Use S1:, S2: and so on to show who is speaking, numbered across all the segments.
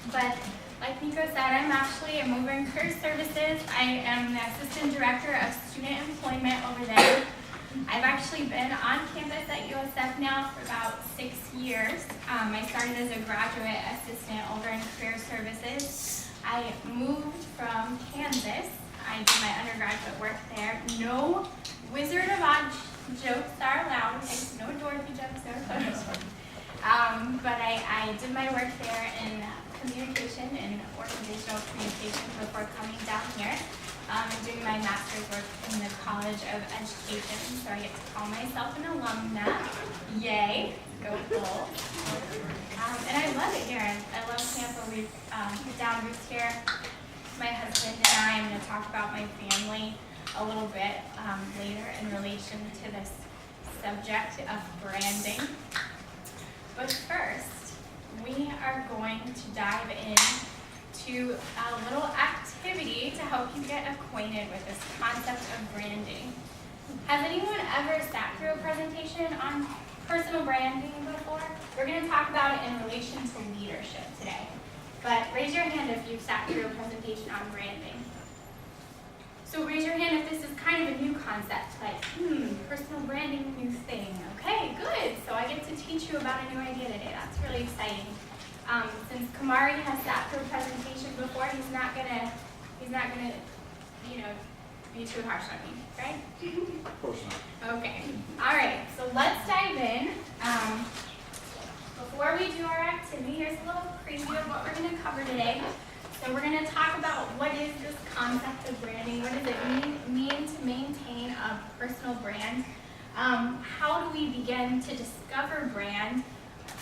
S1: But like Nico said, I'm Ashley. I'm over in Career Services. I am the Assistant Director of Student Employment over there. I've actually been on campus at USF now for about 6 years. I started as a graduate assistant over in Career Services. I moved from Kansas. I did my undergraduate work there. No Wizard of Oz jokes are allowed. Okay? No Dorothy jokes or photos. But I did my work there in communication and organizational communication before coming down here. I'm doing my master's work in the College of Education, so I get to call myself an alumna. Yay, go Bulls. And I love it here. I love Tampa. We've put down roots here. My husband and I am going to talk about my family a little bit later in relation to this subject of branding. But first, we are going to dive into a little activity to help you get acquainted with this concept of branding. Has anyone ever sat through a presentation on personal branding before? We're going to talk about it in relation to leadership today. But raise your hand if you've sat through a presentation on branding. So raise your hand if this is kind of a new concept, like, personal branding, new thing. Okay, good. So I get to teach you about a new idea today. That's really exciting. Since Kamari has sat through a presentation before, he's not gonna, be too harsh on me, right?
S2: Of course not.
S1: Okay. All right. So let's dive in. Before we do our activity, here's a little preview of what we're going to cover today. So we're going to talk about what is this concept of branding. What does it mean to maintain a personal brand? How do we begin to discover brand?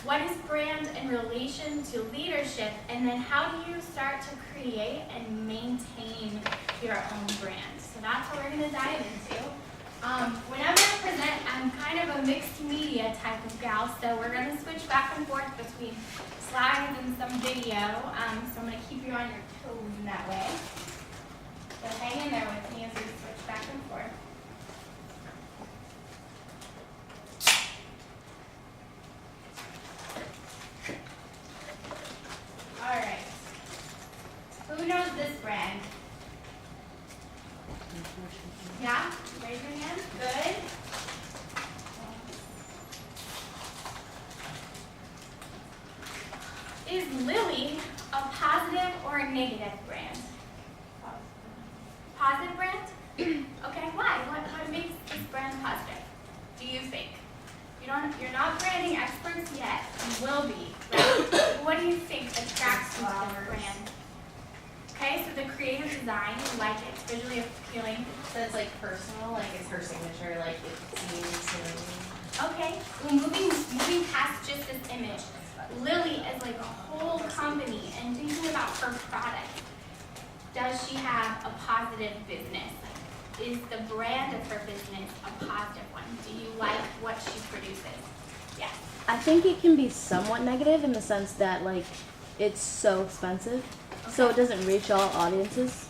S1: What is brand in relation to leadership? And then how do you start to create and maintain your own brand? So that's what we're going to dive into. Whenever I present, I'm kind of a mixed media type of gal, so we're going to switch back and forth between slides and some video. So I'm going to keep you on your toes in that way. So hang in there with me as we switch back and forth. All right. Who knows this brand? Yeah? Raise your hand. Good. Is Lily a positive or a negative brand? Positive brand? Okay, why? What makes this brand positive? Do you think? You're not branding experts yet. You will be, right? What do you think attracts you to this brand? Okay, so the creative design, you like it, it's visually appealing.
S3: So it's like personal, like it's her signature, like it seems to.
S1: Okay, well, moving past just this image, Lily is like a whole company and thinking about her product. Does she have a positive business? Is the brand of her business a positive one? Do you like what she produces? Yes.
S4: I think it can be somewhat negative in the sense that like it's so expensive, so it doesn't reach all audiences.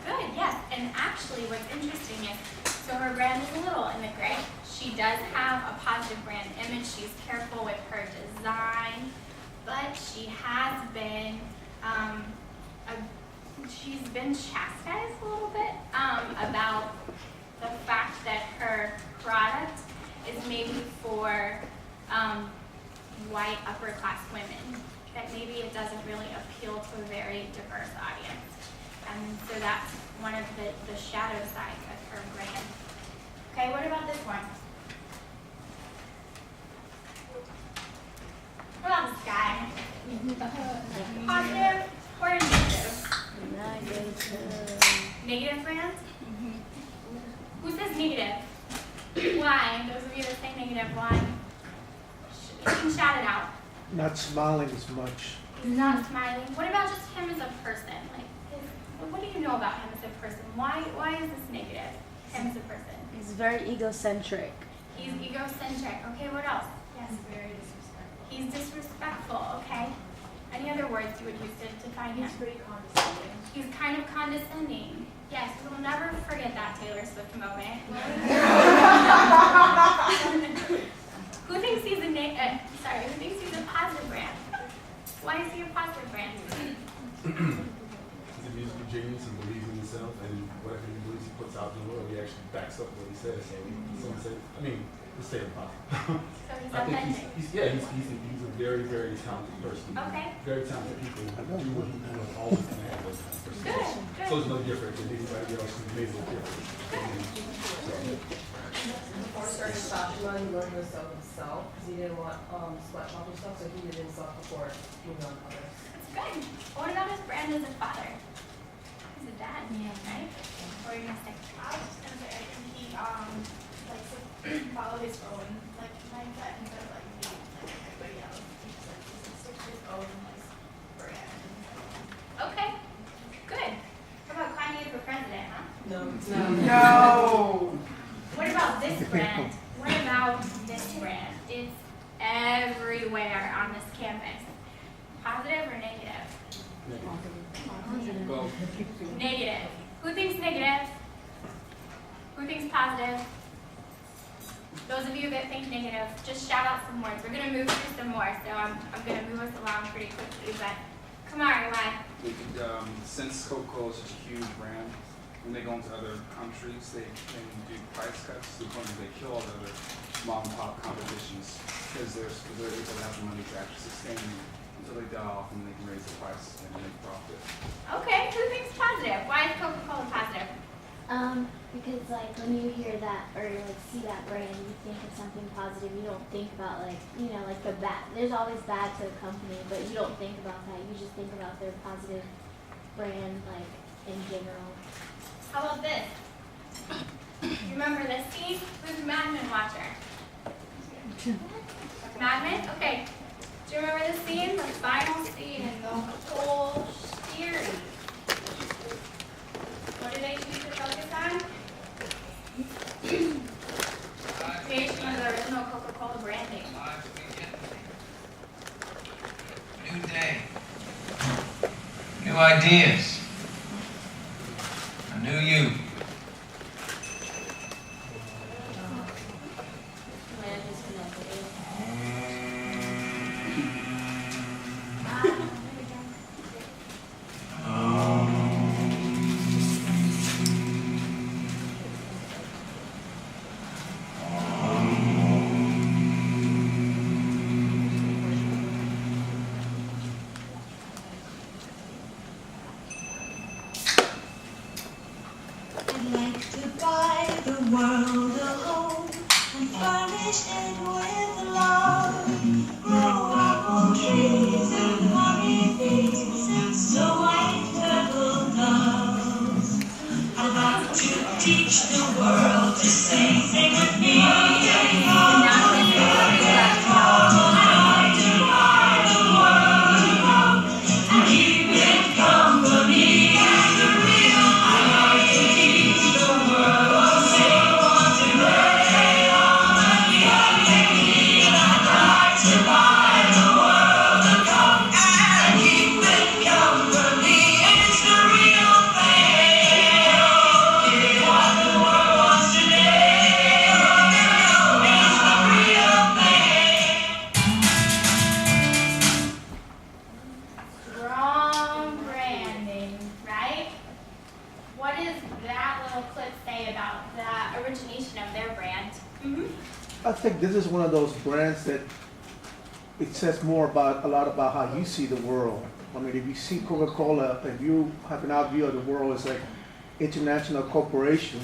S1: Good, yes. And actually what's interesting is, so her brand is a little in the gray. She does have a positive brand image. She's careful with her design, but she has been, she's been chastised a little bit about the fact that her product is maybe for white upper class women, that maybe it doesn't really appeal to a very diverse audience. And so that's one of the shadow sides of her brand. Okay, what about this one? What about this guy? Positive or negative? Negative brand? Who says negative? Why? Those of you that say negative, why? You can shout it out.
S5: Not smiling as much.
S1: He's not smiling. What about just him as a person? What do you know about him as a person? Why is this negative? Him as a person.
S4: He's very egocentric.
S1: He's egocentric. Okay, what else? Yes.
S3: He's very disrespectful.
S1: He's disrespectful. Okay. Any other words you would use to define him?
S3: He's pretty condescending.
S1: He's kind of condescending. Yes, we'll never forget that Taylor Swift moment. Who thinks he's a positive brand? Why is he a positive brand?
S2: He's a musical genius and believes in himself, and whatever he believes he puts out in the world, he actually backs up what he says. So someone said, I mean, let's say it positive.
S1: So he's
S2: I think
S1: authentic.
S2: he's a very, very talented person.
S1: Okay.
S2: Very talented people do what he does, always gonna have those kind of
S1: Good,
S2: personalities.
S1: good.
S2: So it's no different than anybody else who's made it different.
S3: Before starting Fashion Line, he learned to sew himself because he didn't want sweatshop and stuff, so he did himself before moving on to others.
S1: That's good. What about his brand as a father? He's a dad, right? What are you gonna say?
S6: I was just gonna say, I think he likes to follow his own like mindset instead of like being like everybody else. He just like to stick to his own like brand.
S1: Okay, good. How about Kanye for president, huh?
S3: No.
S6: No.
S1: What about this brand? What about this brand? It's everywhere on this campus. Positive or negative?
S2: Well,
S1: Negative. Who thinks negative? Who thinks positive? Those of you that think negative, just shout out some words. We're gonna move through some more, so I'm gonna move us along pretty quickly, but come on, why?
S7: Since Coca-Cola is such a huge brand, when they go into other countries, they can do price cuts to the point where they kill all the other mom and pop competitions because they're able to have the money to actually sustain them until they die off and they can raise the price and make profit.
S1: Okay, who thinks positive? Why is Coca-Cola positive?
S8: Because like when you hear that or like see that brand, you think of something positive. You don't think about like, you know, like the bad. There's always bad to a company, but you don't think about that. You just think about their positive brand, like in general.
S1: How about this? You remember this scene? Who's a Mad Men watcher? Mad Men? Okay. Do you remember this scene? The final scene in the whole series. What do they choose to focus on? Creation of the original Coca-Cola branding.
S9: New day. New ideas. A new you.
S10: I'd like to buy the world a home and furnish it with love. Grow apple trees and honeybees and snow white turtle doves. I'd like to teach the world to sing with me.
S1: Strong branding, right? What does that little clip say about the origination of their brand?
S5: I think this is one of those brands that it says more about a lot about how you see the world. I mean, if you see Coca-Cola, if you have an out view of the world as like international corporation,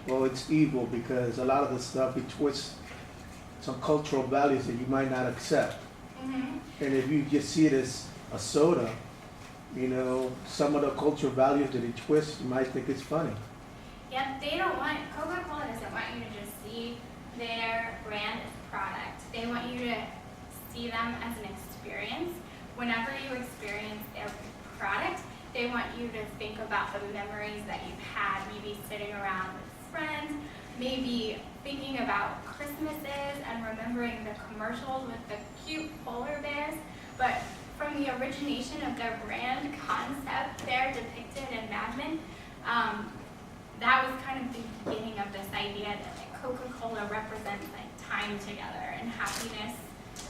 S5: well, it's evil because a lot of the stuff it twists some cultural values that you might not accept. And if you just see it as a soda, you know, some of the cultural values that it twists, you might think it's funny.
S1: Yep, they don't want, Coca-Cola doesn't want you to just see their brand as a product. They want you to see them as an experience. Whenever you experience their product, they want you to think about the memories that you've had, maybe sitting around with friends, maybe thinking about Christmases and remembering the commercials with the cute polar bears. But from the origination of their brand concept there depicted in Mad Men, that was kind of the beginning of this idea that like, Coca-Cola represents like time together and happiness.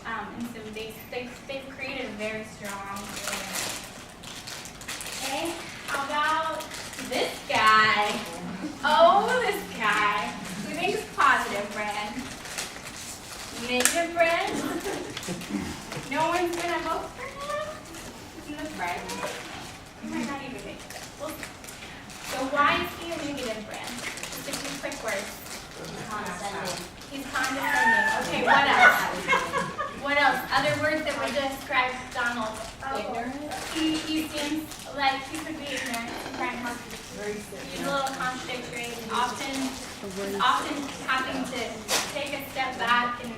S1: And so they've created a very strong brand. everyone's gonna vote for him in the primary? You might not even make it. Well, so why is he a negative brand? Just a few quick words.
S8: Condescending.
S1: He's condescending. Okay, what else? What else? Other words that would describe Donald.
S3: Ignorant.
S1: He seems like he could be ignorant. Sometimes
S3: Very
S1: he's a little contradictory. Often having to take a step back and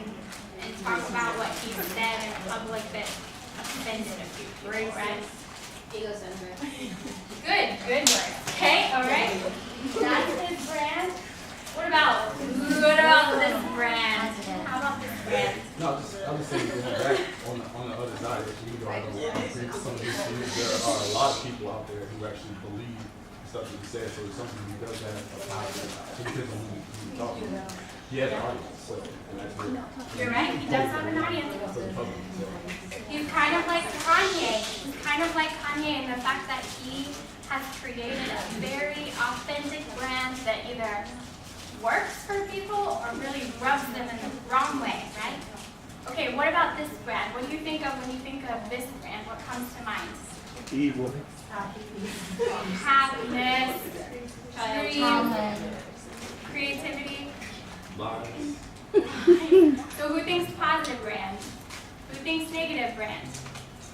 S1: talk about what he said in public that offended a few people, right?
S8: Egocentric.
S1: Good word. Okay, all right. That's his brand. What about this brand? How about this brand?
S2: No, I was saying going back on the other side, even though I don't think some of these things, there are a lot of people out there who actually believe stuff that he says, so it's something he does have a positive, so because when he talks, he has an audience, so, and that's real.
S1: You're right, he does have an audience.
S2: For the public, so.
S1: He's kind of like Kanye. He's kind of like Kanye in the fact that he has created a very authentic brand that either works for people or really rubs them in the wrong way, right? Okay, what about this brand? What do you think of when you think of this brand? What comes to mind?
S5: Evil.
S1: Happiness, dream, creativity.
S2: Lies.
S1: So who thinks positive brand? Who thinks negative brand?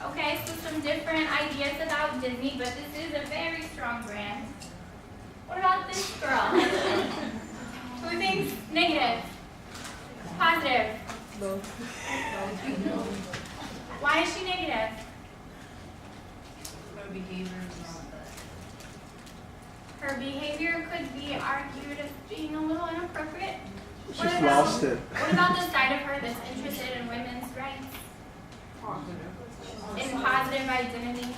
S1: Okay, so some different ideas about Disney, but this is a very strong brand. What about this girl? Who thinks negative? Positive? Why is she negative? Her behavior could be argued as being a little inappropriate.
S5: She's lost it.
S1: What about the side of her that's interested in women's rights? In positive identity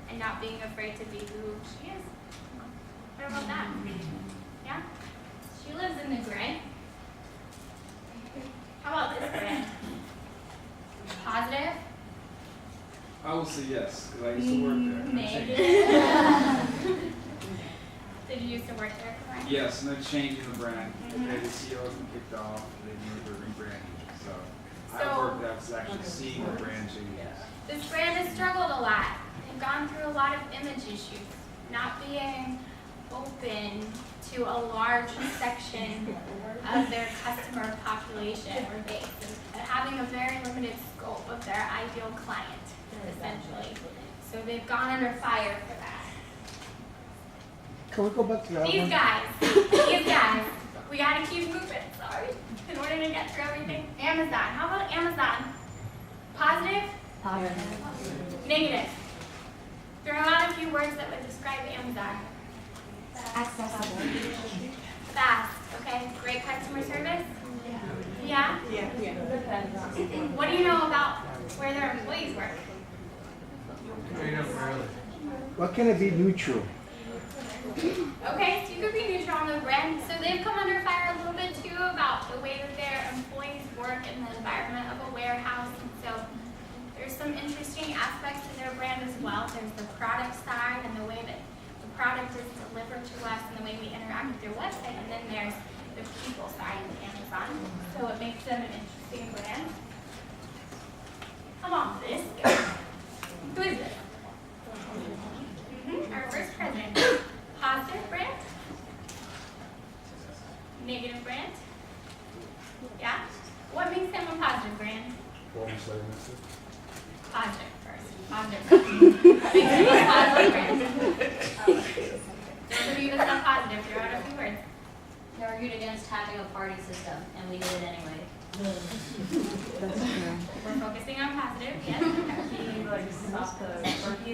S1: and not being afraid to be who she is? What about that? Yeah? She lives in the gray. How about this brand? Positive?
S7: I will say yes, because I used to work there. and they're changing-
S1: Negative. Did you used to work there, correct?
S7: Yes, and they're changing the brand. Okay, the CEO's been kicked off, they need to rebrand. So I
S1: So-
S7: worked out to actually see the brand changes.
S1: This brand has struggled a lot. They've gone through a lot of image issues, not being open to a large section of their customer population or base, and having a very limited scope of their ideal client, essentially. So they've gone under fire for that.
S5: Can we go back to that
S1: These
S5: one?
S1: guys, we gotta keep moving, sorry, in order to get through everything. Amazon, how about Amazon? Positive? Negative. Throw out a few words that would describe Amazon.
S8: Accessible.
S1: Fast, okay? Great customer service? Yeah? What do you know about where their employees work?
S5: Why can't it be neutral?
S1: Okay, so you could be neutral on the brand. So they've come under fire a little bit too about the way that their employees work in the environment of a warehouse. And so there's some interesting aspects to their brand as well. There's the product side and the way that the product is delivered to us and the way we interact with their website. And then there's the people side of Amazon. So it makes them an interesting brand. Come on, this guy. Who is this? Our first president. Positive brand? Negative brand? Yeah? What makes him a positive brand?
S2: Former slave master.
S1: Positive first. Positive brand. What makes him a positive brand? Those of you that's not positive, throw out a few words.
S8: They argued against having a party system, and we did it anyway.
S1: We're focusing on positive, yes?
S3: He like stopped he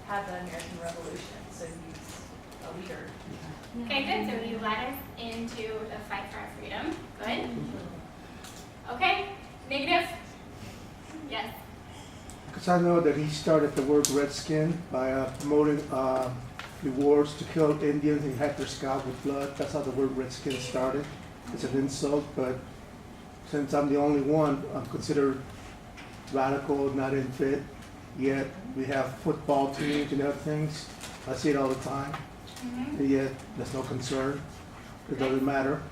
S3: had the American Revolution, so he's a leader.
S1: Okay, good. So you led us into the fight for our freedom. Good. Okay, negative? Yes.
S5: Because I know that he started the word redskin by promoting rewards to kill Indians and had their scalp with blood. That's how the word redskin started. It's an insult, but since I'm the only one, I'm considered radical, not in fit. Yet we have football teams and other things. I see it all the time. And yet there's no concern. It doesn't matter.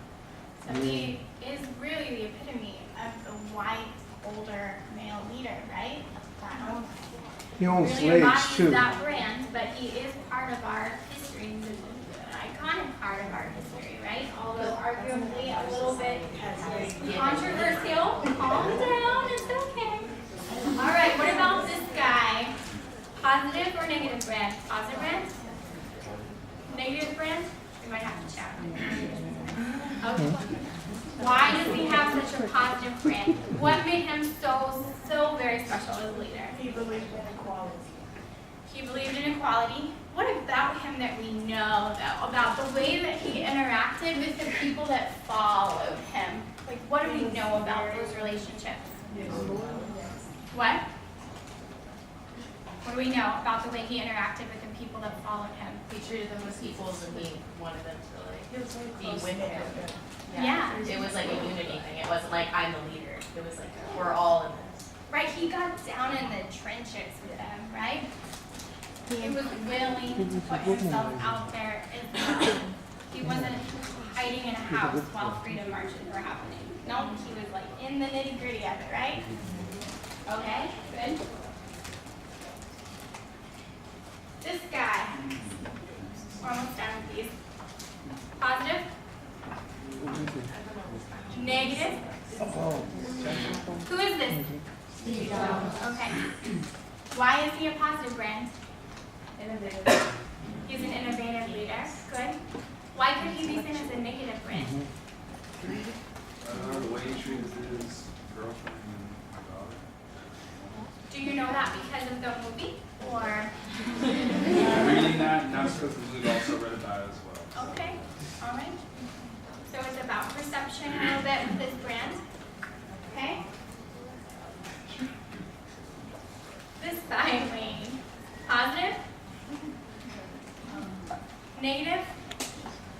S1: So he is really the epitome of the white older male leader, right? That owns
S5: He owns
S1: really
S5: slaves
S1: embodies
S5: too.
S1: that brand, but he is part of our history. He's an iconic part of our history, right? Although arguably a little bit controversial. Calm down, it's okay. All right, what about this guy? Positive or negative brand? Positive brand? Negative brand? We might have to chat. Okay. Why does he have such a positive brand? What made him so very special as a leader?
S6: He believed in equality.
S1: He believed in equality. What about him that we know, though? About the way that he interacted with the people that followed him? Like, what do we know about those relationships? What? What do we know about the way he interacted with the people that followed him?
S3: He treated them as equals and he wanted them to like be
S6: close
S3: with
S6: to
S3: him.
S1: Yeah.
S3: It was like a unity thing. It wasn't like I'm the leader. It was like we're all in this.
S1: Right, he got down in the trenches with them, right? He was willing to put himself out there as well. He wasn't hiding in a house while freedom marches were happening. No, he was like in the nitty gritty of it, right? Okay, good. This guy, we're almost done with these. Positive? Negative?
S5: Oh.
S1: Who is this? Okay. Why is he a positive brand?
S3: Innovative.
S1: He's an innovative leader. Good. Why could he be seen as a negative brand?
S7: The way he treated his girlfriend and my daughter.
S1: Do you know that because of the movie? Or?
S7: Reading that, not just because the movie, also read about it as well.
S1: Okay. All right. So it's about perception a little bit with this brand. Okay. This guy, Wayne. Positive? Negative?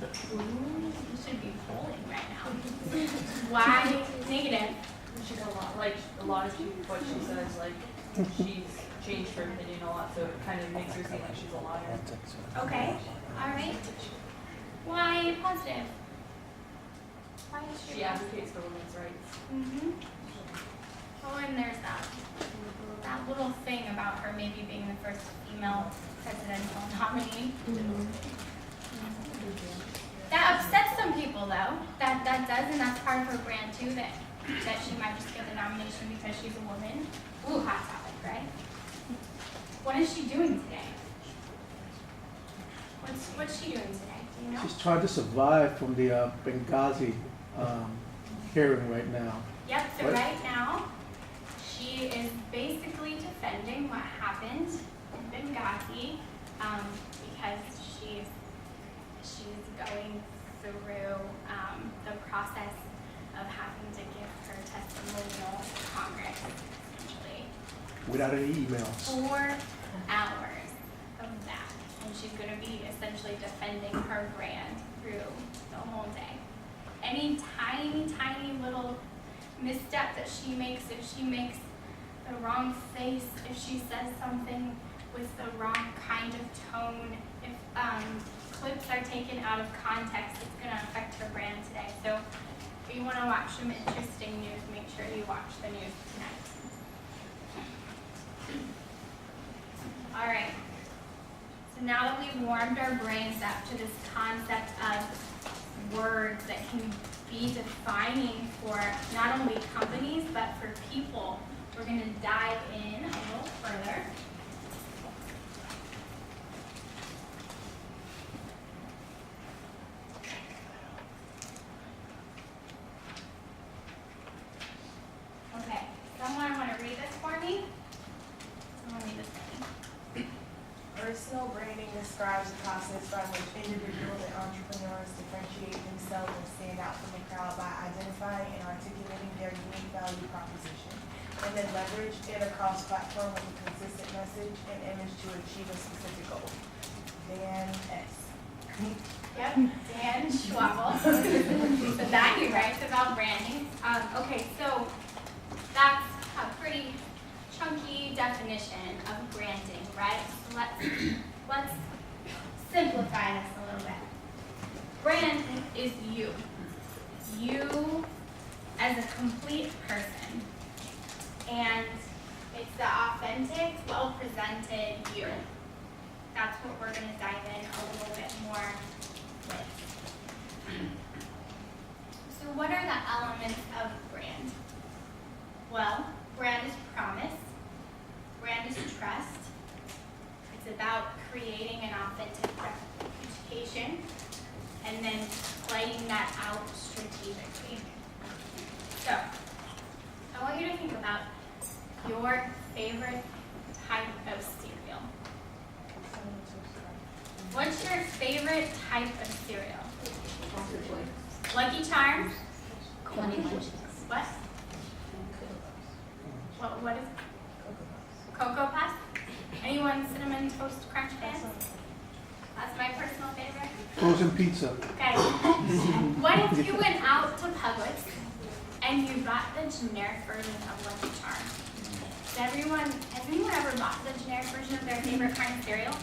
S1: You should be polling right now. Why negative?
S3: She's a lot of what she says, like she's changed her opinion a lot, so it kind of makes her seem like she's a liar.
S1: Okay. All right. Why positive? Why is she?
S3: She advocates for women's rights.
S1: Mm-hmm. Oh, and there's that little thing about her maybe being the first female presidential nominee. That upsets some people, though. That does, and that's part of her brand too. That she might just get the nomination because she's a woman. Ooh, hot topic, right? What is she doing today? What's she doing today? Do you know?
S5: She's trying to survive from the Benghazi hearing right now.
S1: Yep, so
S5: What?
S1: right now, she is basically defending what happened in Benghazi because she's going through the process of having to give her testimonial to Congress, essentially.
S5: Without any emails.
S1: 4 hours of that. And she's going to be essentially defending her brand through the whole day. Any tiny little misstep that she makes, if she makes the wrong face, if she says something with the wrong kind of tone, if clips are taken out of context, it's going to affect her brand today. So if you want to watch some interesting news, make sure you watch the news tonight. All right. So now that we've warmed our brains up to this concept of words that can be defining for not only companies but for people, we're going to dive in a little further. Okay, someone want to read this for me? Someone read this for me.
S6: Personal branding describes a process by which individuals and entrepreneurs differentiate themselves and stand out from the crowd by identifying and articulating their unique value proposition, and then leverage it across platforms with a consistent message and image to achieve a specific goal. Dan S.
S1: Yep, Dan Schwabel. So that he writes about branding. Okay, so that's a pretty chunky definition of branding, right? So let's simplify this a little bit. Brand is you. You as a complete person. and it's the authentic, well-presented you. That's what we're going to dive in a little bit more with. So what are the elements of brand? Well, brand is promise. Brand is trust. It's about creating an authentic reputation and then playing that out strategically. So, I want you to think about your favorite type of cereal. What's your favorite type of cereal? Lucky Charms? What? What is it? Cocoa Puffs? Anyone Cinnamon Toast Crunch fans? That's my personal favorite.
S5: Frozen pizza.
S1: Okay. What if you went out to Publix and you bought the generic version of Lucky Charms? Has anyone ever bought the generic version of their favorite kind of cereal?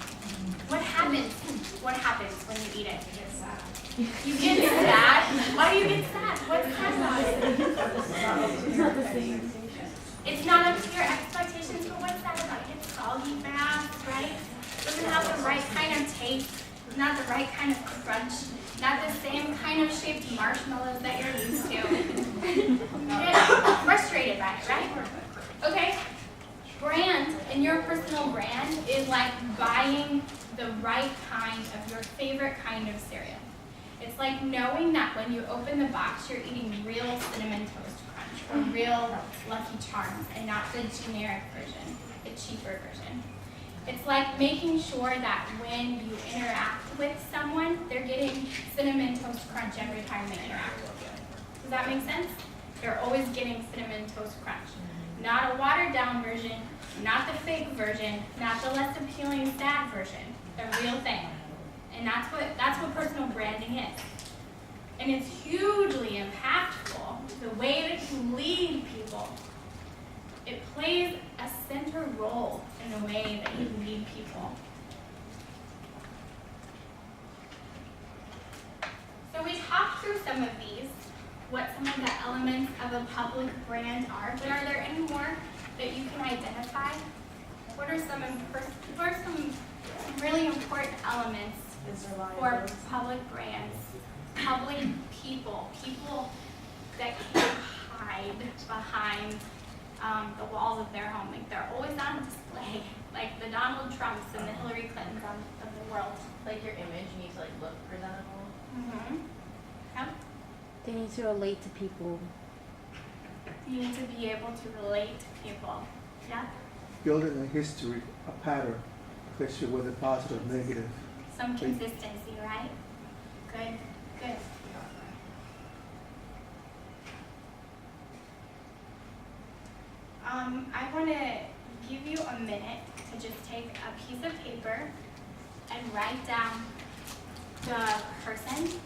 S1: What happens? What happens when you eat it? You get sad? Why do you get sad? What's sad about it?
S4: It's not the same.
S1: It's not up to your expectations, but what's that about? It gets soggy fast, right? Doesn't have the right kind of taste, not the right kind of crunch, not the same kind of shaped marshmallows that you're used to. You get frustrated by it, right? Okay? Brand, and your personal brand, is like buying the right kind of your favorite kind of cereal. It's like knowing that when you open the box, you're eating real Cinnamon Toast Crunch or real Lucky Charms and not the generic version, the cheaper version. It's like making sure that when you interact with someone, they're getting Cinnamon Toast Crunch every time they interact with you. Does that make sense? They're always getting Cinnamon Toast Crunch. Not a watered down version, not the fake version, not the less appealing sad version, the real thing. And that's what personal branding is. And it's hugely impactful, the way that you lead people. It plays a center role in the way that you lead people. So we talked through some of these, what some of the elements of a public brand are, but are there any more that you can identify? What are some really important elements for public brands? Public people that can't hide behind the walls of their home. Like they're always on display, like the Donald Trumps and the Hillary Clintons of the world.
S11: Like your image needs to look presentable.
S1: Mm-hmm. Yep.
S4: They need to relate to people.
S1: You need to be able to relate to people. Yeah.
S5: Building a history, a pattern, especially whether positive or negative.
S1: Some consistency, right? Good. Good. I want to give you a minute to just take a piece of paper and write down the person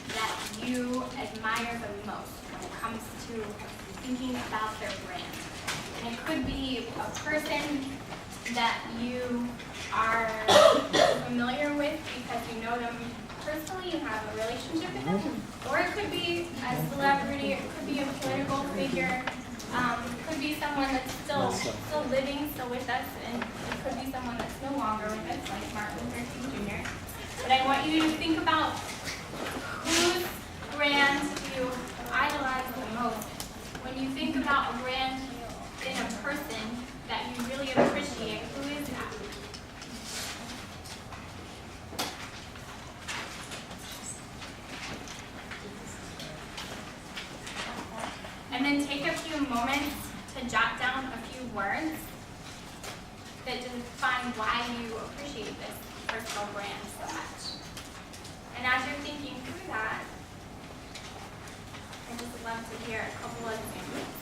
S1: that you admire the most when it comes to thinking about their brand. And it could be a person that you are familiar with because you know them personally, you have a relationship with them. Or it could be a celebrity, it could be a political figure, it could be someone that's still living, still with us, and it could be someone that's no longer with us, like Martin Luther King Jr. But I want you to think about whose brand you idolize the most. When you think about a brand in a person that you really appreciate, who is that? And then take a few moments to jot down a few words that define why you appreciate this personal brand so much. And as you're thinking through that, I'd just love to hear a couple of examples.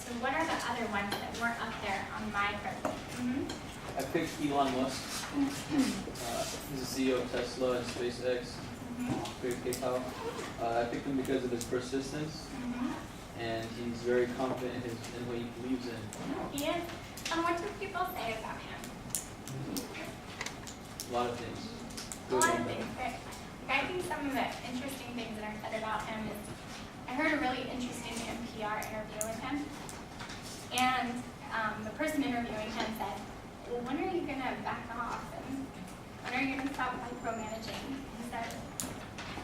S1: So what are the other ones that weren't up there on my list? Mm-hmm.
S12: I picked Elon Musk. He's the CEO of Tesla and SpaceX, PayPal. I picked him because of his persistence, and he's very confident in what he believes in.
S1: He is. And what do people say about him?
S12: A lot of things.
S1: A lot of things. I think some of the interesting things that are said about him is, I heard a really interesting NPR interview with him, and the person interviewing him said, well, when are you going to back off, and when are you going to stop micromanaging? He said,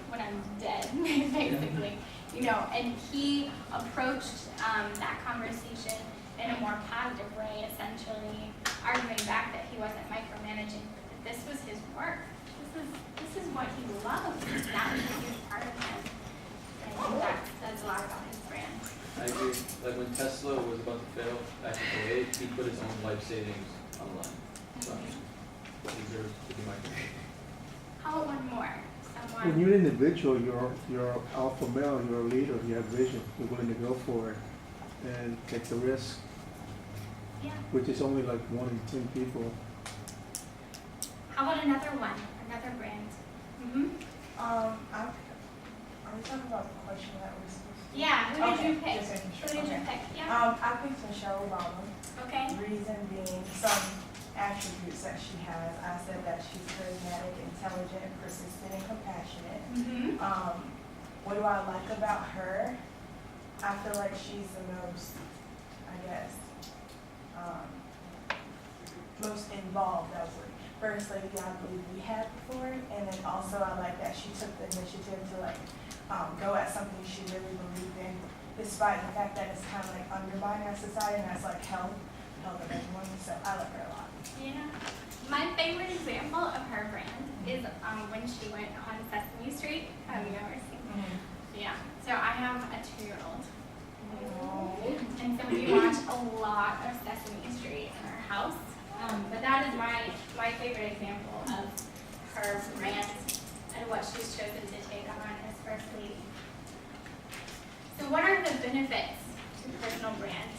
S1: when I'm dead, basically. You know, and he approached that conversation in a more positive way, essentially arguing back that he wasn't micromanaging, that this was his work. This is what he loved. That was a huge part of him. And I think that says a lot about his brand.
S12: I agree. Like when Tesla was about to fail back in 2008, he put his own life savings on the line. So he deserves to be micromanaged.
S1: How about one more?
S5: When you're an individual, you're alpha male, you're a leader, you have vision, you're willing to go for it and take the risk.
S1: Yeah.
S5: Which is only like 1 in 10 people.
S1: How about another one? Another brand?
S6: Are we talking about the question that we're supposed to do?
S1: Yeah, who did you pick?
S6: Just making sure.
S1: Who did you
S6: Okay.
S1: pick? Yeah.
S6: I picked Michelle Obama.
S1: Okay.
S6: Reason being some attributes that she has. I said that she's charismatic, intelligent, persistent, and compassionate. What do I like about her? I feel like she's the most, I guess, most involved. That was first lady I believe we had before, and then also I like that she took the initiative to go at something she really believed in, despite the fact that it's kind of like undermining our society, and that's like health of everyone. So I like her a lot.
S1: Yeah. My favorite example of her brand is when she went on Sesame Street. Have you ever seen it? Yeah. So I have a 2-year-old. And so we watch a lot of Sesame Street in our house. But that is my favorite example of her brand and what she's chosen to take on as First Lady. So what are the benefits to personal brand?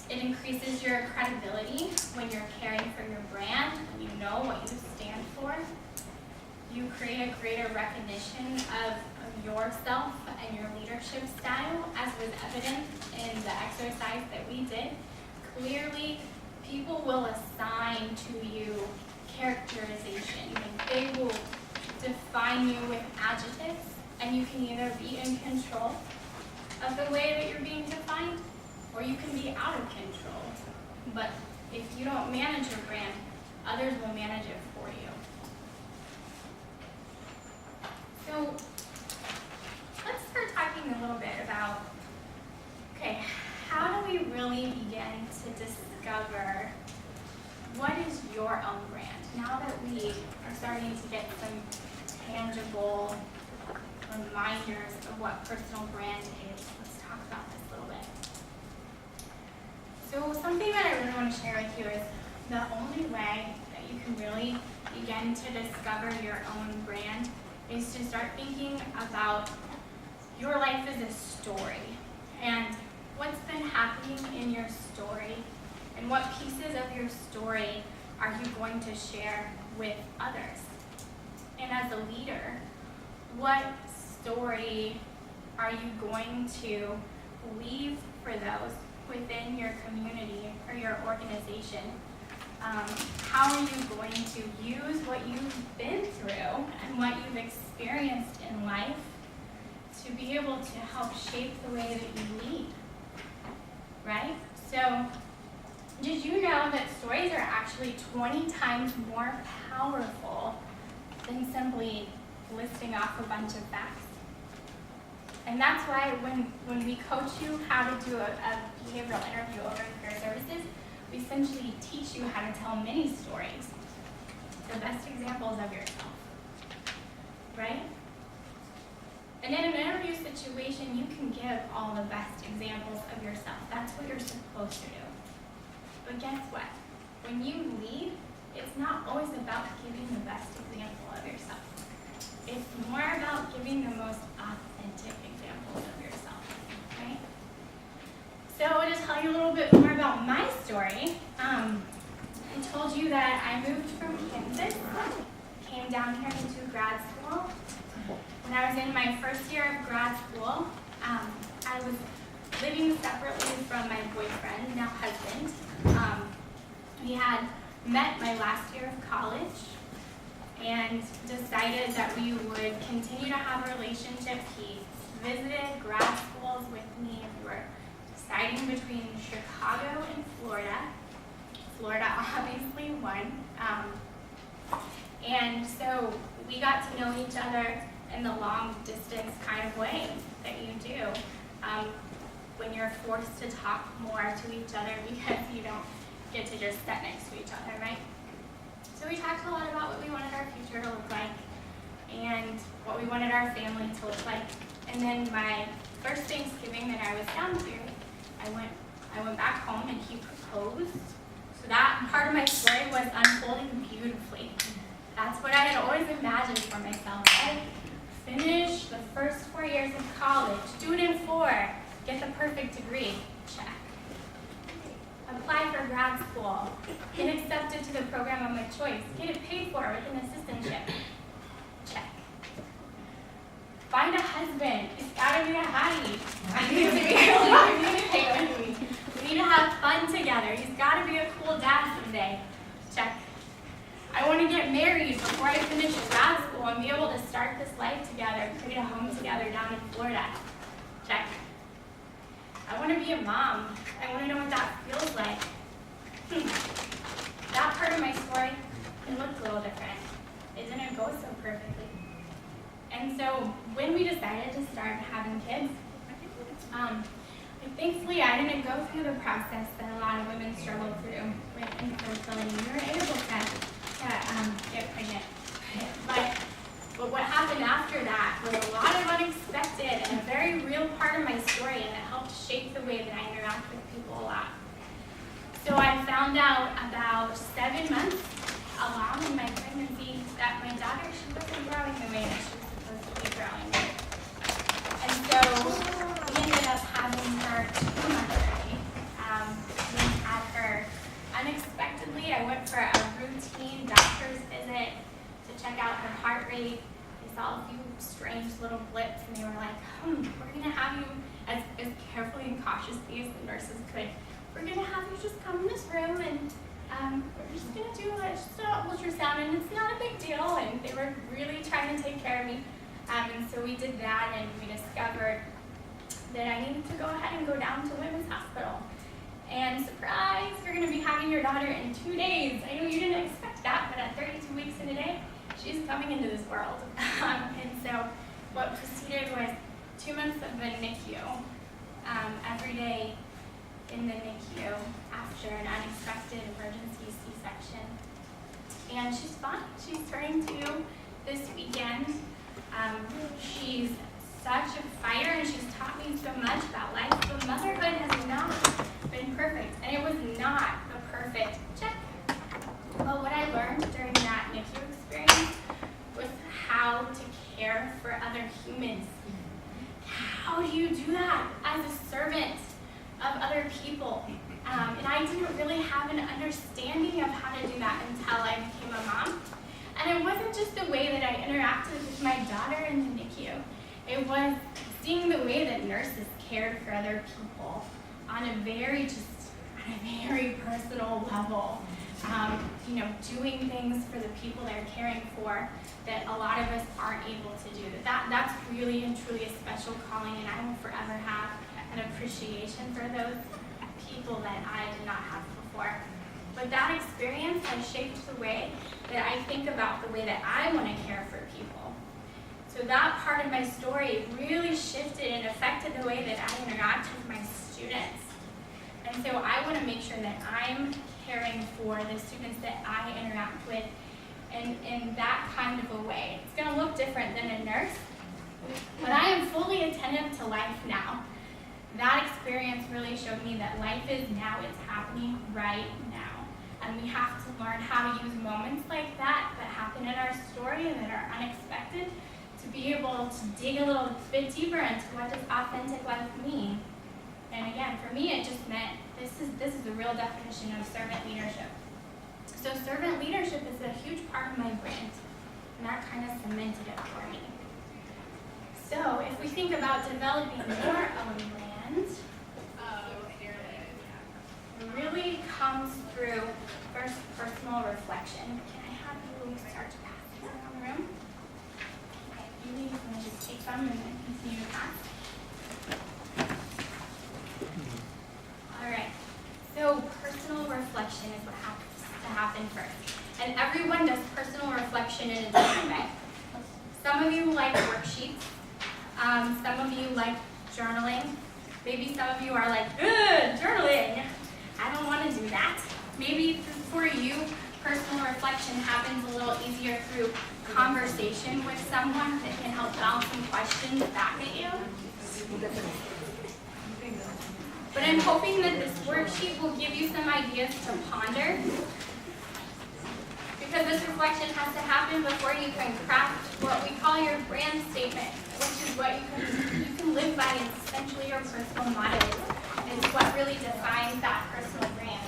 S1: It increases your credibility when you're caring for your brand, when you know what you stand for. You create a greater recognition of yourself and your leadership style, as was evident in the exercise that we did. Clearly, people will assign to you characterization. They will define you with adjectives, and you can either be in control of the way that you're being defined, or you can be out of control. But if you don't manage your brand, others will manage it for you. So let's start talking a little bit about, okay, how do we really begin to discover what is your own brand? Now that we are starting to get some tangible reminders of what personal brand is, let's talk about this a little bit. So something that I really want to share with you is the only way that you can really begin to discover your own brand is to start thinking about your life as a story and what's been happening in your story and what pieces of your story are you going to share with others. And as a leader, what story are you going to leave for those within your community or your organization? How are you going to use what you've been through and what you've experienced in life to be able to help shape the way that you lead, right? So, did you know that stories are actually 20 times more powerful than simply listing off a bunch of facts? And that's why when we coach you how to do a behavioral interview over in Career Services, we essentially teach you how to tell mini stories, the best examples of yourself, right? And in an interview situation, you can give all the best examples of yourself. That's what you're supposed to do. But guess what? When you lead, it's not always about giving the best example of yourself. It's more about giving the most authentic examples of yourself, right? So to tell you a little bit more about my story, I told you that I moved from Kansas, came down here to grad school. When I was in my first year of grad school, I was living separately from my boyfriend, now husband. We had met my last year of college, and decided that we would continue to have a relationship. He visited grad schools with me. We were deciding between Chicago and Florida. Florida obviously won. And so we got to know each other in the long distance kind of way that you do when you're forced to talk more to each other because you don't get to just sit next to each other, right? So we talked a lot about what we wanted our future to look like and what we wanted our family to look like. And then my first Thanksgiving that I was down here, I went back home and he proposed. So that part of my story was unfolding beautifully. That's what I had always imagined for myself. I finish the first 4 years of college, do it in 4, get the perfect degree, check. Apply for grad school, get accepted to the program of my choice, get it paid for with an assistantship, check. Find a husband, it's gotta be a hottie. I need to be able to communicate with me. We need to have fun together. He's gotta be a cool dad someday, check. I want to get married before I finish grad school and be able to start this life together, create a home together down in Florida. Check. I want to be a mom. I want to know what that feels like. That part of my story, it looked a little different. It didn't go so perfectly. And so when we decided to start having kids, thankfully I didn't go through the process that a lot of women struggle through with infertility. We were able to get pregnant. But what happened after that was a lot of unexpected and a very real part of my story, and it helped shape the way that I interact with people a lot. So I found out about 7 months along in my pregnancy that my daughter, she wasn't growing the way that she was supposed to be growing. And so we ended up having her 2 months early. We had her unexpectedly. I went for a routine doctor's visit to check out her heart rate. They saw a few strange little blips and they were like, we're going to have you, as carefully and cautiously as the nurses could, we're going to have you just come in this room and we're just going to do an ultrasound and it's not a big deal. And they were really trying to take care of me. And so we did that and we discovered that I needed to go ahead and go down to Women's Hospital. And surprise, you're going to be having your daughter in 2 days. I know you didn't expect that, but at 32 weeks and a day, she's coming into this world. And so what proceeded was 2 months of the NICU, every day in the NICU after an unexpected emergency C-section. And she's fine. She's turning 2 this weekend. She's such a fighter and she's taught me so much about life, but motherhood has not been perfect, and it was not a perfect check. But what I learned during that NICU experience was how to care for other humans. How do you do that as a servant of other people? And I didn't really have an understanding of how to do that until I became a mom. And it wasn't just the way that I interacted with my daughter in the NICU. It was seeing the way that nurses cared for other people on a very personal level. Doing things for the people they're caring for that a lot of us aren't able to do. That's really and truly a special calling, and I will forever have an appreciation for those people that I did not have before. But that experience has shaped the way that I think about the way that I want to care for people. So that part of my story really shifted and affected the way that I interact with my students. And so I want to make sure that I'm caring for the students that I interact with in that kind of a way. It's going to look different than a nurse, but I am fully attentive to life now. That experience really showed me that life is now, it's happening right now. And we have to learn how to use moments like that happen in our story and that are unexpected to be able to dig a little bit deeper into what does authentic life mean. And again, for me, it just meant this is the real definition of servant leadership. So servant leadership is a huge part of my brand, and that kind of cemented it for me. So if we think about developing your own brand, it really comes through first personal reflection. Can I have you start to pass? some and then continue to pass. All right, so personal reflection is what has to happen first. And everyone does personal reflection in a different way. Some of you like worksheets. Some of you like journaling. Maybe some of you are like, ugh, journaling. I don't want to do that. Maybe for you, personal reflection happens a little easier through conversation with someone that can help bounce some questions back at you. But I'm hoping that this worksheet will give you some ideas to ponder. Because this reflection has to happen before you can craft what we call your brand statement, which is what you can live by. It's essentially your personal motto. It's what really defines that personal brand.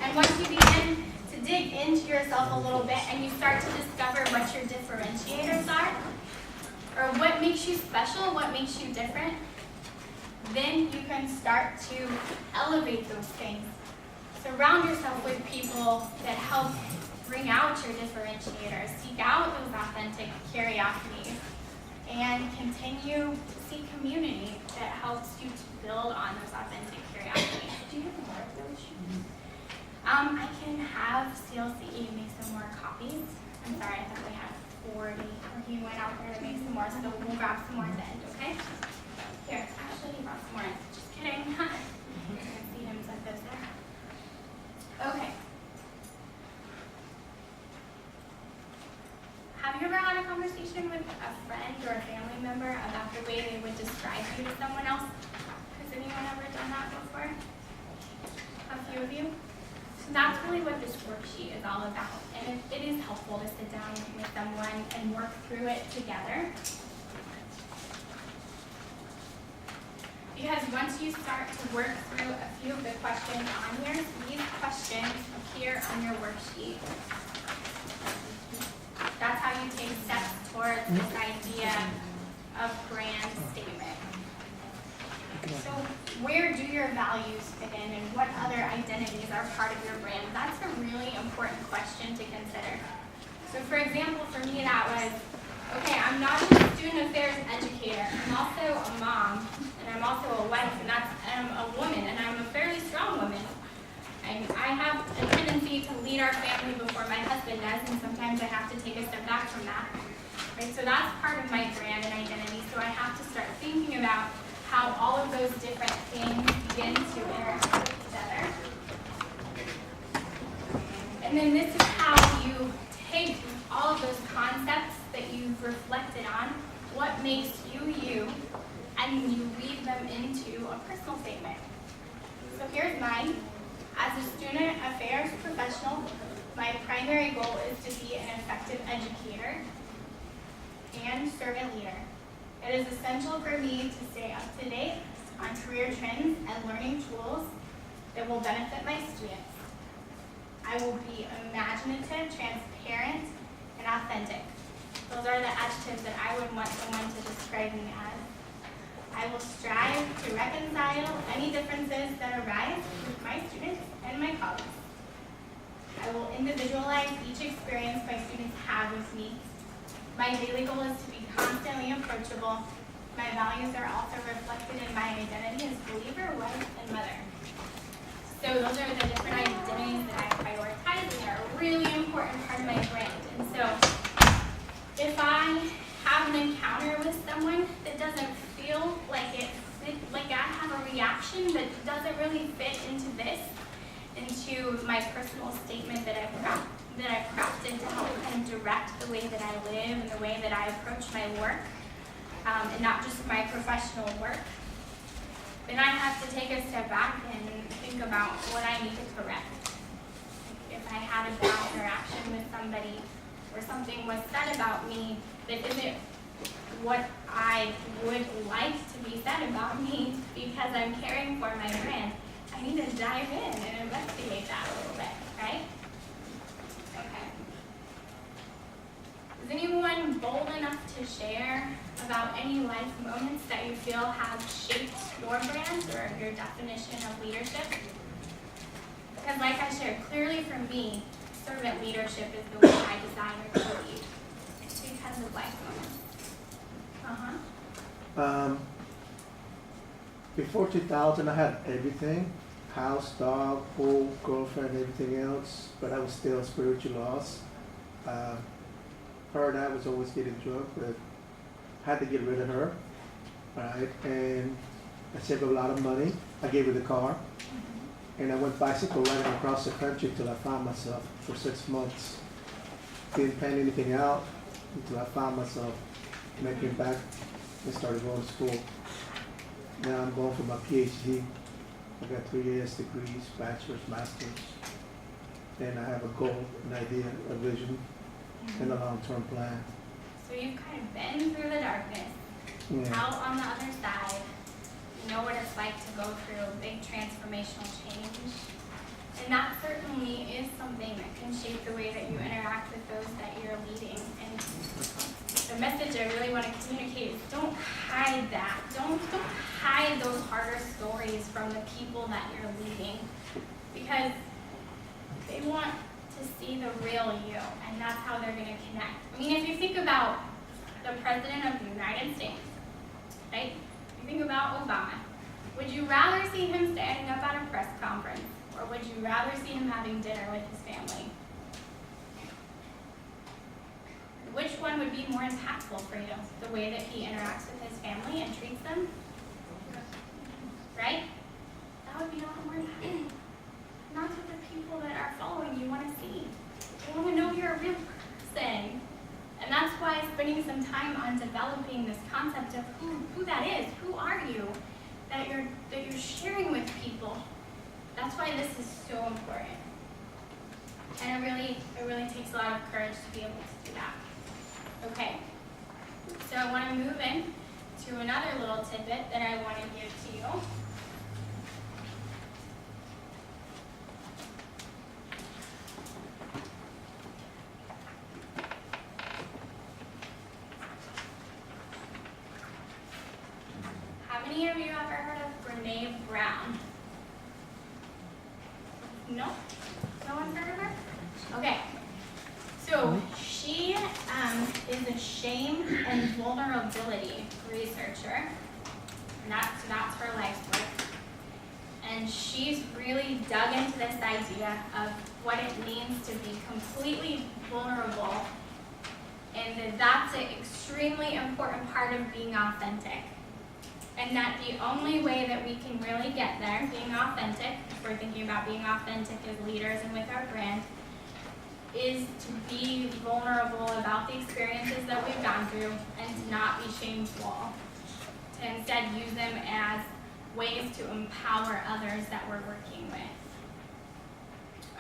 S1: And once you begin to dig into yourself a little bit and you start to discover what your differentiators are, or what makes you special, what makes you different, then you can start to elevate those things. Surround yourself with people that help bring out your differentiators, seek out those authentic curiosities, and continue to seek community that helps you to build on those authentic curiosities. Do you have more of those? I can have CLCE make some more copies. I'm sorry, I thought we had 40, or he went out there to make some more, so we'll grab some more at the end, okay? Here, actually, he brought some more. Just kidding. I see him set those there. Okay. Have you ever had a conversation with a friend or a family member about the way they would describe you to someone else? Has anyone ever done that before? A few of you? So that's really what this worksheet is all about. And it is helpful to sit down with someone and work through it together. Because once you start to work through a few of the questions on here, these questions appear on your worksheet. That's how you take steps towards this idea of brand statement. So where do your values fit in and what other identities are part of your brand? That's a really important question to consider. So for example, for me that was, okay, I'm not just a student affairs educator, I'm also a mom, and I'm also a wife, and I'm a woman, and I'm a fairly strong woman. I have a tendency to lead our family before my husband does, and sometimes I have to take a step back from that. Right? So that's part of my brand and identity, so I have to start thinking about how all of those different things begin to interact with each other. And then this is how you take all of those concepts that you've reflected on, what makes you you, and you weave them into a personal statement. So here's mine. As a student affairs professional, my primary goal is to be an effective educator and servant leader. It is essential for me to stay up to date on career trends and learning tools that will benefit my students. I will be imaginative, transparent, and authentic. Those are the adjectives that I would want someone to describe me as. I will strive to reconcile any differences that arise with my students and my colleagues. I will individualize each experience my students have with me. My daily goal is to be constantly approachable. My values are also reflected in my identity as believer, wife, and mother. So those are the different identities that I prioritize, and they're a really important part of my brand. And so if I have an encounter with someone that doesn't feel like I have a reaction that doesn't really fit into this, into my personal statement that I've crafted to help kind of direct the way that I live and the way that I approach my work, and not just my professional work, then I have to take a step back and think about what I need to correct. If I had a bad interaction with somebody or something was said about me that isn't what I would like to be said about me because I'm caring for my brand, I need to dive in and investigate that a little bit, right? Okay. Is anyone bold enough to share about any life moments that you feel have shaped your brand or your definition of leadership? Because like I shared, clearly for me, servant leadership is the way I desire to lead because of life moments. Uh-huh.
S5: Before 2000, I had everything. House, dog, pool, girlfriend, everything else. But I was still spiritually lost. Her and I was always getting drunk, but had to get rid of her. Right? And I saved a lot of money. I gave her the car. And I went bicycle riding across the country till I found myself for 6 months. Didn't plan anything out until I found myself. And I came back and started going to school. Now I'm going for my PhD. I got 3 years degrees, bachelor's, master's. And I have a goal, an idea, a vision, and a long-term plan.
S1: So you've kind of been through the darkness,
S5: Yeah.
S1: out on the other side. You know what it's like to go through a big transformational change. And that certainly is something that can shape the way that you interact with those that you're leading. And the message I really want to communicate is don't hide that. Don't hide those harder stories from the people that you're leading. Because they want to see the real you, and that's how they're going to connect. I mean, if you think about the President of the United States, right? You think about Obama. Would you rather see him standing up at a press conference, or would you rather see him having dinner with his family? Which one would be more impactful for you? The way that he interacts with his family and treats them? Right? That would be a lot more impactful. Not that the people that are following you want to see. They want to know you're a real person. And that's why spending some time on developing this concept of who that is, who are you, that you're sharing with people. That's why this is so important. And it really takes a lot of courage to be able to do that. Okay. So I want to move in to another little tidbit that I want to give to you. How many of you have ever heard of Brene Brown? No? No one's heard of her? Okay. So she is a shame and vulnerability researcher. And that's her life's work. And she's really dug into this idea of what it means to be completely vulnerable, and that's an extremely important part of being authentic. And that the only way that we can really get there, being authentic, if we're thinking about being authentic as leaders and with our brand, is to be vulnerable about the experiences that we've gone through and to not be shameful. To instead use them as ways to empower others that we're working with.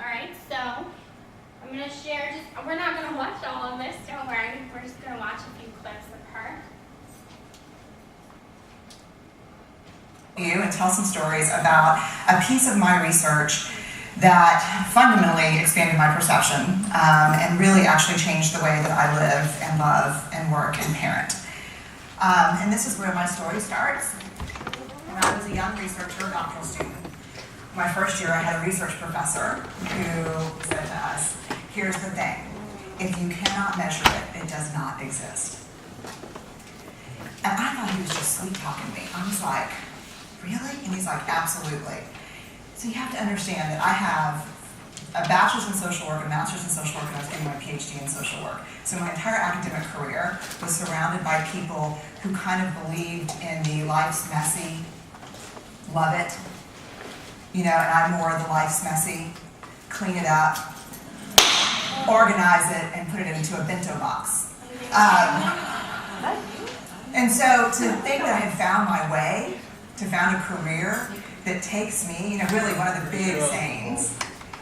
S1: Alright, so I'm going to share, we're not going to watch all of this, don't worry. We're just going to watch a few clips of her.
S13: And tell some stories about a piece of my research that fundamentally expanded my perception and really actually changed the way that I live and love and work and parent. And this is where my story starts. When I was a young researcher, doctoral student, my first year I had a research professor who said to us, here's the thing, if you cannot measure it, it does not exist. And I thought he was just sweet talking to me. I was like, really? And he's like, absolutely. So you have to understand that I have a bachelor's in social work, a master's in social work, and I was getting my PhD in social work. So my entire academic career was surrounded by people who kind of believed in the life's messy, love it, and I'm more of the life's messy, clean it up, organize it, and put it into a bento box. And so to think that I had found my way, to found a career that takes me, really one of the big sayings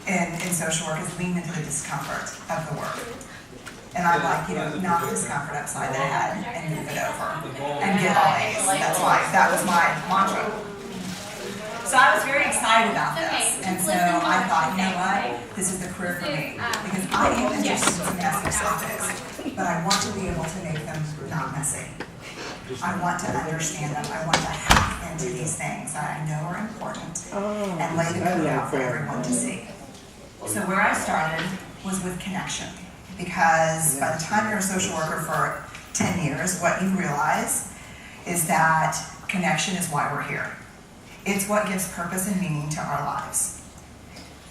S13: in social work is lean into the discomfort of the work. And I'm like, knock discomfort upside the head and move it over and get all A's. That was my mantra. So I was very excited about this. And so I thought, you know what, this is the career for me. Because I am interested in messy topics, but I want to be able to make them not messy. I want to understand them. I want to hack into these things that I know are important and lay them out for everyone to see. So where I started was with connection. Because by the time you're a social worker for 10 years, what you realize is that connection is why we're here. It's what gives purpose and meaning to our lives.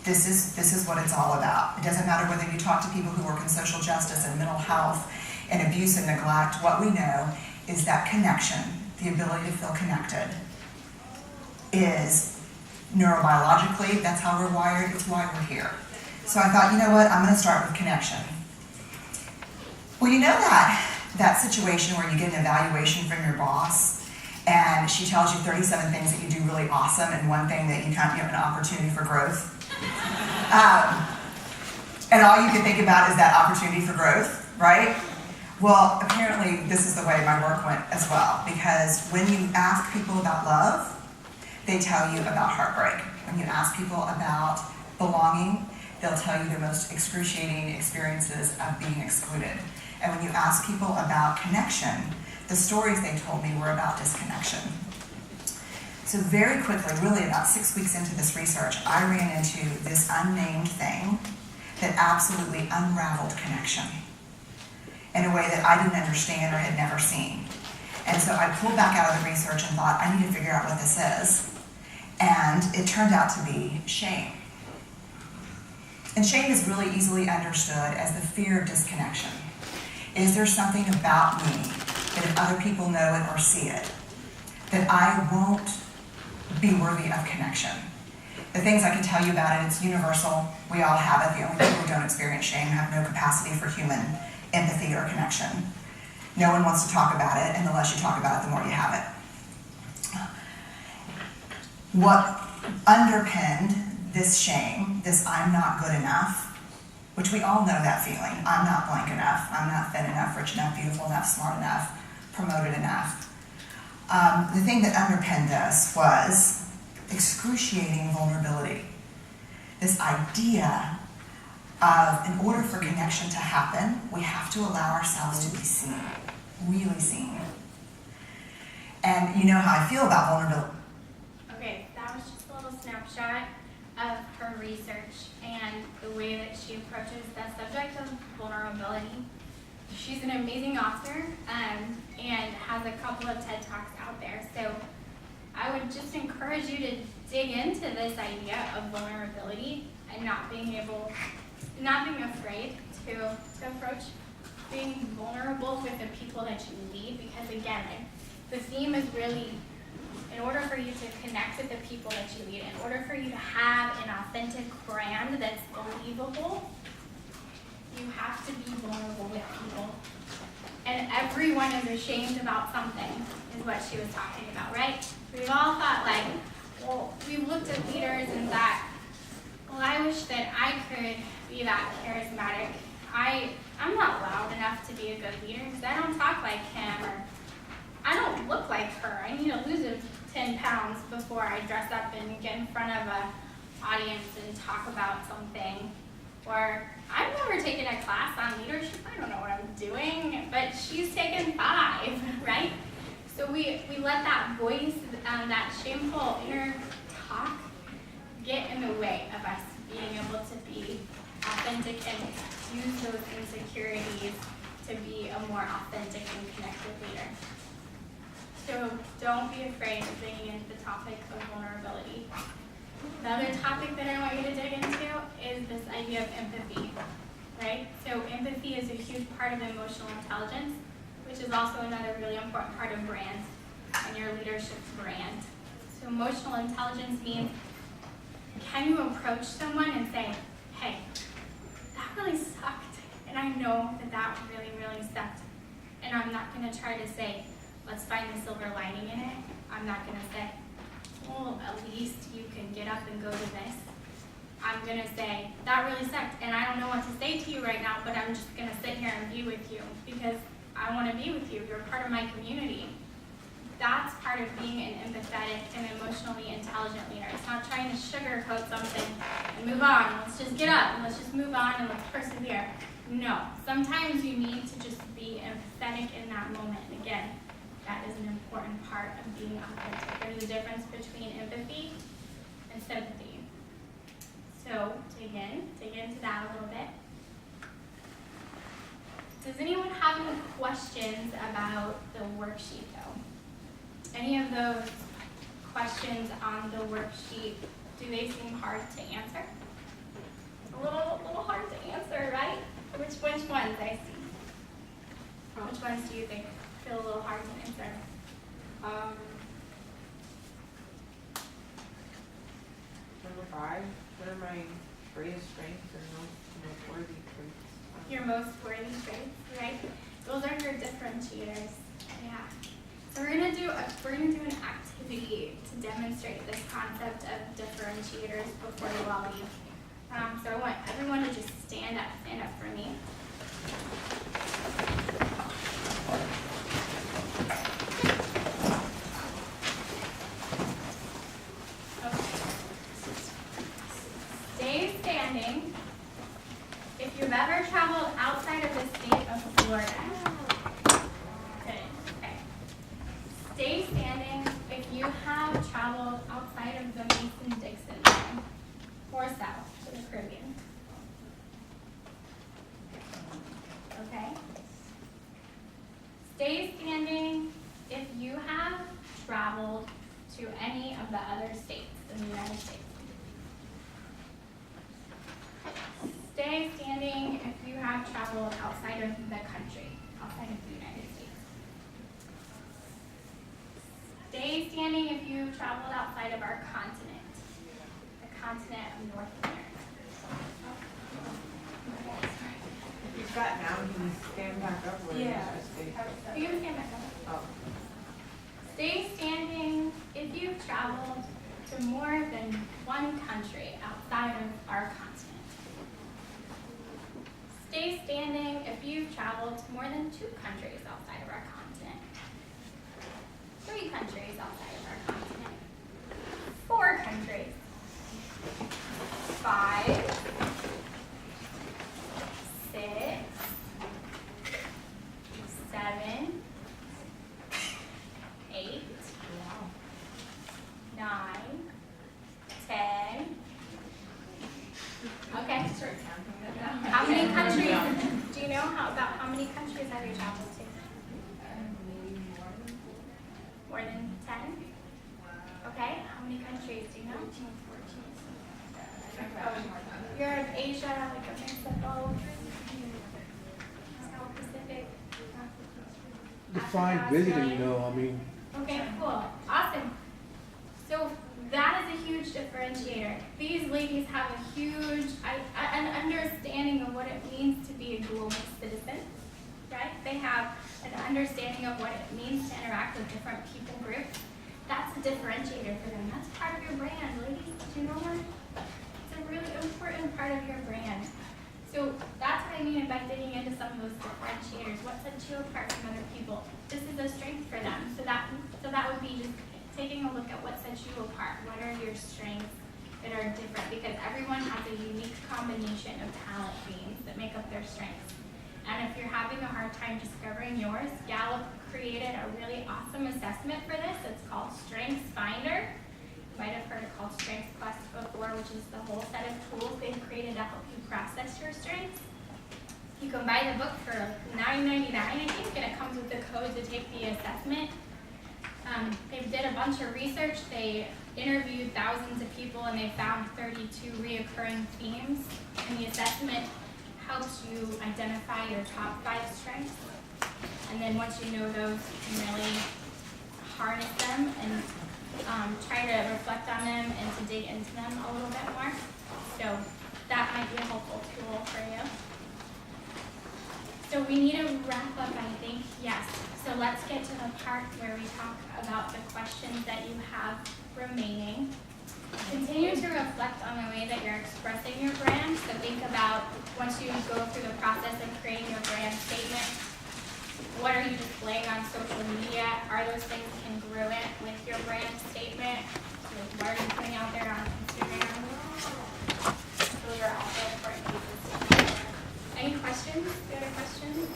S13: This is what it's all about. It doesn't matter whether you talk to people who work in social justice and mental health and abuse and neglect. What we know is that connection, the ability to feel connected, is neurobiologically, that's how we're wired, it's why we're here. So I thought, you know what, I'm going to start with connection. Well, you know that situation where you get an evaluation from your boss and she tells you 37 things that you do really awesome and one thing that you kind of have an opportunity for growth. And all you can think about is that opportunity for growth, right? Well, apparently this is the way my work went as well, because when you ask people about love, they tell you about heartbreak. When you ask people about belonging, they'll tell you their most excruciating experiences of being excluded. And when you ask people about connection, the stories they told me were about disconnection. So very quickly, really about 6 weeks into this research, I ran into this unnamed thing that absolutely unraveled connection in a way that I didn't understand or had never seen. And so I pulled back out of the research and thought, I need to figure out what this is. And it turned out to be shame. And shame is really easily understood as the fear of disconnection. Is there something about me that if other people know it or see it, that I won't be worthy of connection? The things I can tell you about it, it's universal. We all have it. The only people who don't experience shame have no capacity for human empathy or connection. No one wants to talk about it, and the less you talk about it, the more you have it. What underpinned this shame, this I'm not good enough, which we all know that feeling. I'm not blank enough. I'm not thin enough, rich enough, beautiful enough, smart enough, promoted enough. The thing that underpinned this was excruciating vulnerability. This idea of, in order for connection to happen, we have to allow ourselves to be seen, really seen. And you know how I feel about vulnerability.
S1: Okay, that was just a little snapshot of her research and the way that she approaches that subject of vulnerability. She's an amazing author and has a couple of TED Talks out there. So I would just encourage you to dig into this idea of vulnerability and not being afraid to approach being vulnerable with the people that you lead, because again, the theme is really, in order for you to connect with the people that you lead, in order for you to have an authentic brand that's believable, you have to be vulnerable with people. And everyone is ashamed about something, is what she was talking about, right? We've all thought we've looked at leaders and thought, well, I wish that I could be that charismatic. I'm not loud enough to be a good leader because I don't talk like him, or I don't look like her. I need to lose 10 pounds before I dress up and get in front of an audience and talk about something. Or I've never taken a class on leadership. I don't know what I'm doing, but she's taken 5, right? So we let that voice, that shameful inner talk get in the way of us being able to be authentic and use those insecurities to be a more authentic and connected leader. So don't be afraid of digging into the topic of vulnerability. The other topic that I want you to dig into is this idea of empathy, right? So empathy is a huge part of emotional intelligence, which is also another really important part of brand and your leadership brand. So emotional intelligence means, can you approach someone and say, hey, that really sucked, and I know that really, really sucked, and I'm not going to try to say, let's find the silver lining in it. I'm not going to say, well, at least you can get up and go to this. I'm going to say, that really sucked, and I don't know what to say to you right now, but I'm just going to sit here and be with you because I want to be with you. You're part of my community. That's part of being an empathetic and emotionally intelligent leader. It's not trying to sugarcoat something and move on. Let's just get up and let's just move on and let's persevere. No. Sometimes you need to just be empathetic in that moment. And again, that is an important part of being authentic. There's a difference between empathy and sympathy. So dig into that a little bit. Does anyone have any questions about the worksheet though? Any of those questions on the worksheet, do they seem hard to answer? A little hard to answer, right? Which ones I see? Which ones do you think feel a little hard to answer?
S11: Number 5, what are my greatest strengths and most worthy traits?
S1: Your most worthy traits, right? Those are your differentiators. Yeah. So we're gonna do an activity to demonstrate this concept of differentiators before you all leave. So I want everyone to just stand up for me. Stay standing if you've ever traveled outside of the state of Florida. Good. Okay. Stay standing if you have traveled outside of the Mason-Dixon line or south to the Caribbean. Okay. Stay standing if you have traveled to any of the other states in the United States. Stay standing if you have traveled outside of the country, outside of the United States. Stay standing if you traveled outside of our continent, the continent of North America.
S11: If you've got down, can you stand back up or
S1: Yeah.
S11: just stay?
S1: You can stand back up.
S11: Oh.
S1: Stay standing if you've traveled to more than one country outside of our continent. Stay standing if you've traveled to more than 2 countries outside of our continent. 3 countries outside of our continent. 4 countries. 5. 6. 7. 8. 9. 10. Okay. How many countries? Do you know about how many countries have you traveled to? More than 10? Okay. How many countries do you know? Europe, Asia, like a mix of both. South Pacific.
S5: Define
S1: Africa,
S5: visiting,
S1: Australia.
S5: I mean,
S1: Okay, cool. Awesome. So that is a huge differentiator. These ladies have a huge an understanding of what it means to be a global citizen, right? They have an understanding of what it means to interact with different people groups. That's a differentiator for them. That's part of your brand, ladies. Do you know that? It's a really important part of your brand. So that's what I mean by digging into some of those differentiators. What sets you apart from other people? This is a strength for them. So that would be just taking a look at what sets you apart. What are your strengths that are different? Because everyone has a unique combination of talent beams that make up their strengths. And if you're having a hard time discovering yours, Gallup created a really awesome assessment for this. It's called Strengths Finder. You might have heard it called Strengths Quest before, which is the whole set of tools they've created to help you process your strengths. You can buy the book for $9.99, I think, and it comes with the code to take the assessment. They did a bunch of research. They interviewed thousands of people, and they found 32 reoccurring themes. And the assessment helps you identify your top 5 strengths. And then once you know those, you can really harness them and try to reflect on them and to dig into them a little bit more. So that might be a helpful tool for you. So we need to wrap up, I think. Yes. So let's get to the part where we talk about the questions that you have remaining. Continue to reflect on the way that you're expressing your brand. So think about, once you go through the process of creating your brand statement, what are you displaying on social media? Are those things congruent with your brand statement? What are you putting out there on Instagram? Those are also important pieces to consider. Any questions? Any other questions?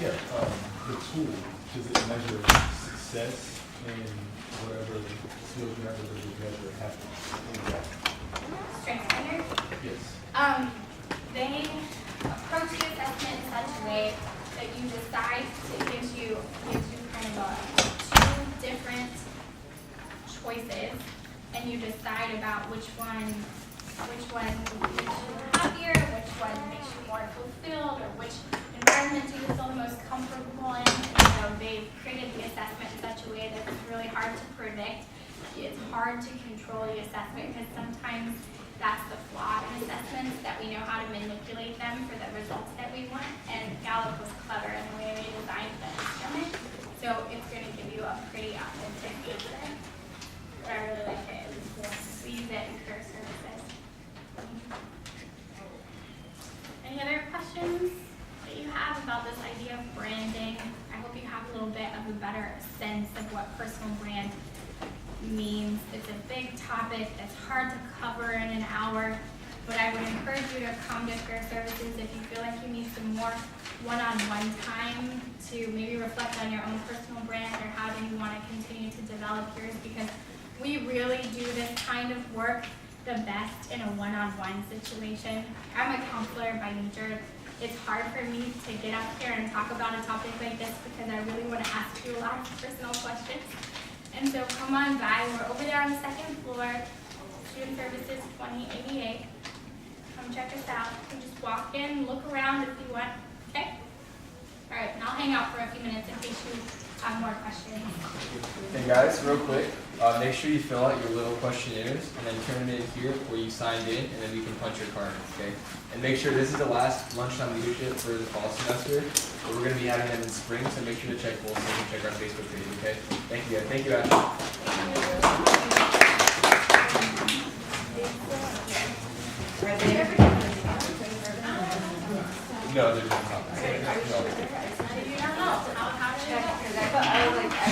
S2: Yeah, the tool, does it measure success in whatever skills you have, or does it measure happiness?
S1: Strength Finder?
S2: Yes.
S1: They approach the assessment in such a way decide about which one makes you happier, which one makes you more fulfilled, or which environment do you feel the most comfortable in. And so they've created the assessment in such a way that it's really hard to predict. It's hard to control the assessment because sometimes that's the flaw in assessments, that we know how to manipulate them for the results that we want. And Gallup was clever in the way they designed the instrument. So it's going to give you a pretty authentic answer. But I really like it. We use it in career services. Any other questions that you have about this idea of branding? I hope you have a little bit of a better sense of what personal brand means. It's a big topic that's hard to cover in an hour, but I would encourage you to come to career services if you feel like you need some more one-on-one time to maybe reflect on your own personal brand or how do you want to continue to develop yours, because we really do this kind of work the best in a one-on-one situation. I'm a counselor by nature. It's hard for me to get up here and talk about a topic like this because I really want to ask you a lot of personal questions. And so come on by. We're over there on the second floor, Student Services 2088. Come check us out. You can just walk in, look around if you want. Okay? All right, and I'll hang out for a few minutes in case you have more questions.
S14: Hey guys, real quick, make sure you fill out your little questionnaires and then turn it in here where you signed in, and then we can punch your card, okay? And make sure this is the last lunchtime leadership for the fall semester, but we're going to be having them in spring, so make sure to check both and check our Facebook page, okay? Thank you guys. Thank you, Ashley. No, there's not.
S11: I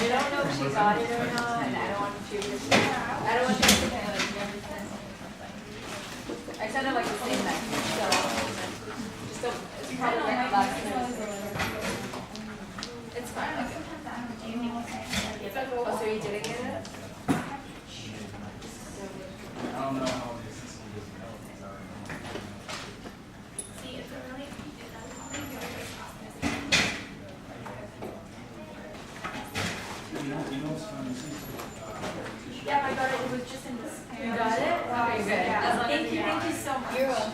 S11: don't know if she got it or not, and I don't want you to, I don't want you to think I like never sent something. I sent it like the same night, so, just don't, it's probably like the last semester. It's fine. Oh, so you didn't get it?
S7: I don't know how the assistant doesn't know.
S1: See, it's a really
S11: Yeah, I got it, it was just in this. You got it?
S6: Okay, good.
S11: Yeah. Thank you so much. You're welcome.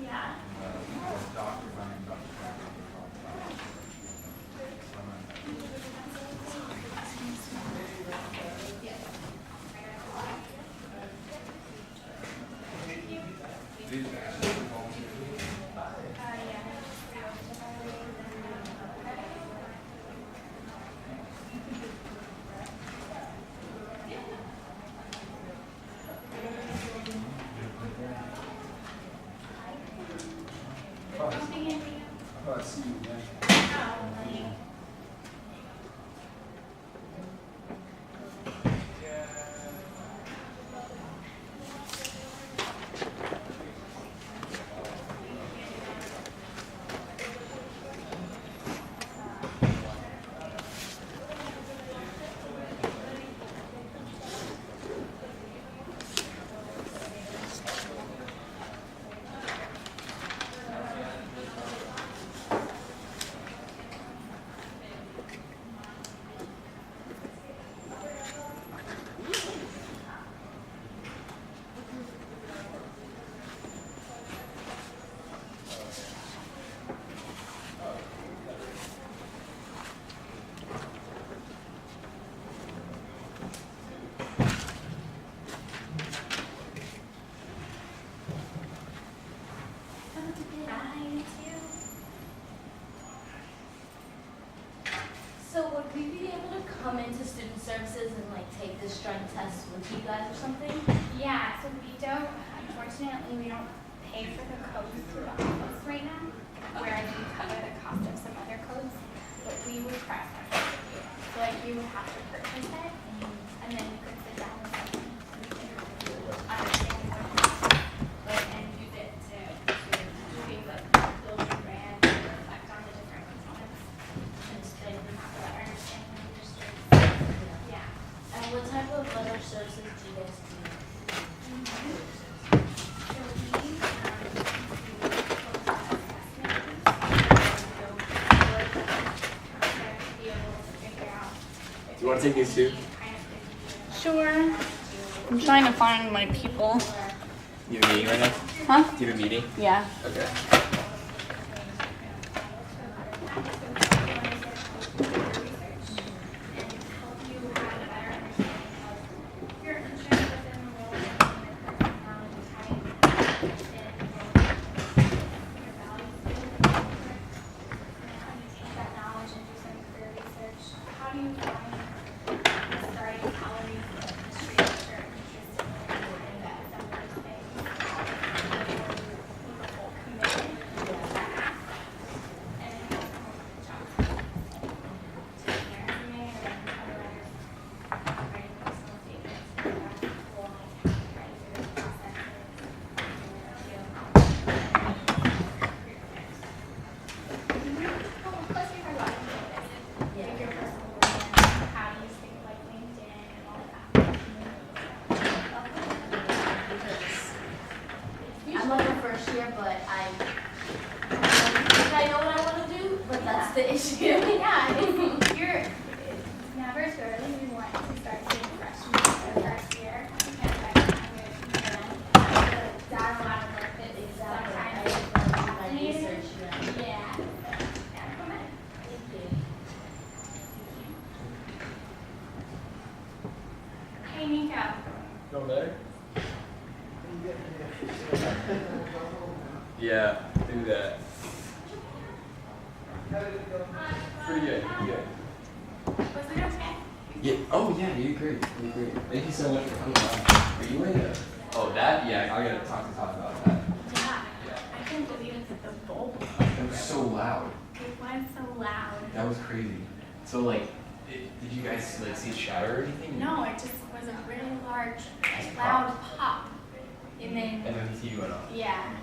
S1: Yeah.
S4: So would we be able to come into student services and like take this strength test with you guys or something?
S1: Yeah, so we don't, unfortunately, we don't pay for the codes through the office right now, whereas we cover the cost of some other codes, but we would price that for you. So like you would have to purchase it, and then you could sit down with someone who can understand it and use it to do things like build your brand and reflect on the different components and just like have a better understanding of your strengths. Yeah.
S4: And what type of other services do you guys do?
S14: Do you want to take these too?
S15: sure. I'm trying to find my people.
S14: You have a meeting right now?
S15: Huh?
S14: Do you have a meeting?
S15: Yeah.
S14: Okay.
S8: I'm like a first year, but I know what I want to do, but that's the issue.
S1: Yeah, it's never too early. We want to start doing freshman or first year. Because I think that's a lot of work that is sometimes procrastinated. Yeah. Yeah, come on. Hey, Nico.
S14: Go better? Yeah, do that. Pretty good, pretty good.
S1: Was it okay?
S14: Yeah. Oh yeah, you did great. You did great. Thank you so much for coming by. Are you in? Oh, that? Yeah, I gotta talk about that.
S1: Yeah. I can't believe it's the bowl.
S14: It was so loud.
S1: It was so loud.
S14: That was crazy. So like, did you guys like see it shatter or anything?
S1: No, it just was a really large, loud pop. And then
S14: the TV went off.
S1: yeah.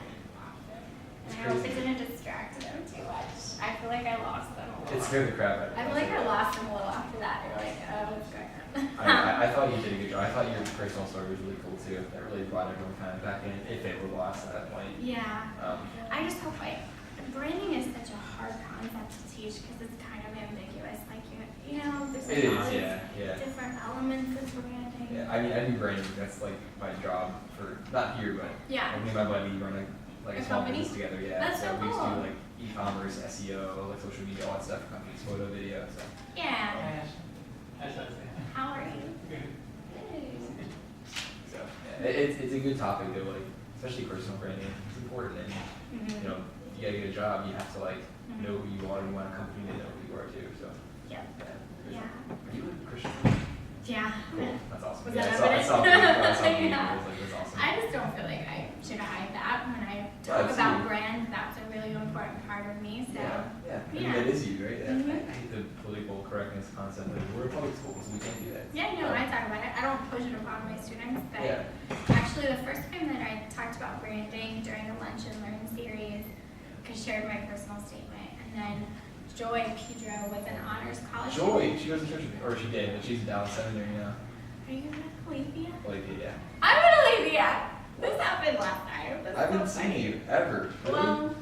S14: It's
S1: I hope it
S14: crazy.
S1: didn't distract them too much. I feel like I lost them a
S14: It
S1: little.
S14: scared the crap out of me.
S1: I feel like I lost them a little after that. They were like, oh, what's going on?
S14: I thought you did a good job. I thought your personal story was really cool too. That really brought everyone kind of back in, if they were lost at that point.
S1: Yeah.
S14: Um,
S1: I just hope branding is such a hard concept to teach because it's kind of ambiguous. Like you know, there's
S14: It is,
S1: all these
S14: yeah.
S1: different elements of branding.
S14: Yeah, I mean, I do branding. That's like my job for not here, but
S1: Yeah.
S14: me and my buddy run a
S1: A
S14: small
S1: company?
S14: business together. Yeah,
S1: That's so
S14: we used to
S1: cool.
S14: do like e-commerce, SEO, like social media, all that stuff for companies, photo, video. So
S1: Yeah. How are you?
S14: So yeah, it's a good topic though, like especially personal branding. It's important, and you know, you gotta get a job. You have to like know who you are, and you want a company to know who you are too. So
S1: Yep.
S14: yeah.
S1: Yeah.
S14: Are you a Christian?
S1: Yeah.
S14: Cool. That's awesome.
S1: Was
S14: Yeah,
S1: that
S14: I saw
S1: evident?
S14: the video. I saw the video.
S1: Yeah.
S14: I was like, that's awesome.
S1: I just don't feel like I should hide that when I
S14: Yeah,
S1: talk
S14: it's
S1: about
S14: you.
S1: brand. That's a really important part of me. So
S14: Yeah. I mean,
S1: Yeah.
S14: that is you, right?
S1: Mhm.
S14: I hate the political correctness concept. Like, we're a public school, so we can't do that.
S1: yeah, no, I talk about it. I don't push it upon my students, but
S14: Yeah.
S1: actually the first time that I talked about branding during the Lunch and Learn series, I shared my personal statement, and then Joy Pedro was an honors college.
S14: Joy, she goes to church with me, or she did, but she's down seminary now.
S1: Are you in Alethea?
S14: Like, yeah.
S1: I'm in Alethea. This happened last time. That's
S14: I
S1: so
S14: haven't seen
S1: funny.
S14: you ever. Really?
S1: Well,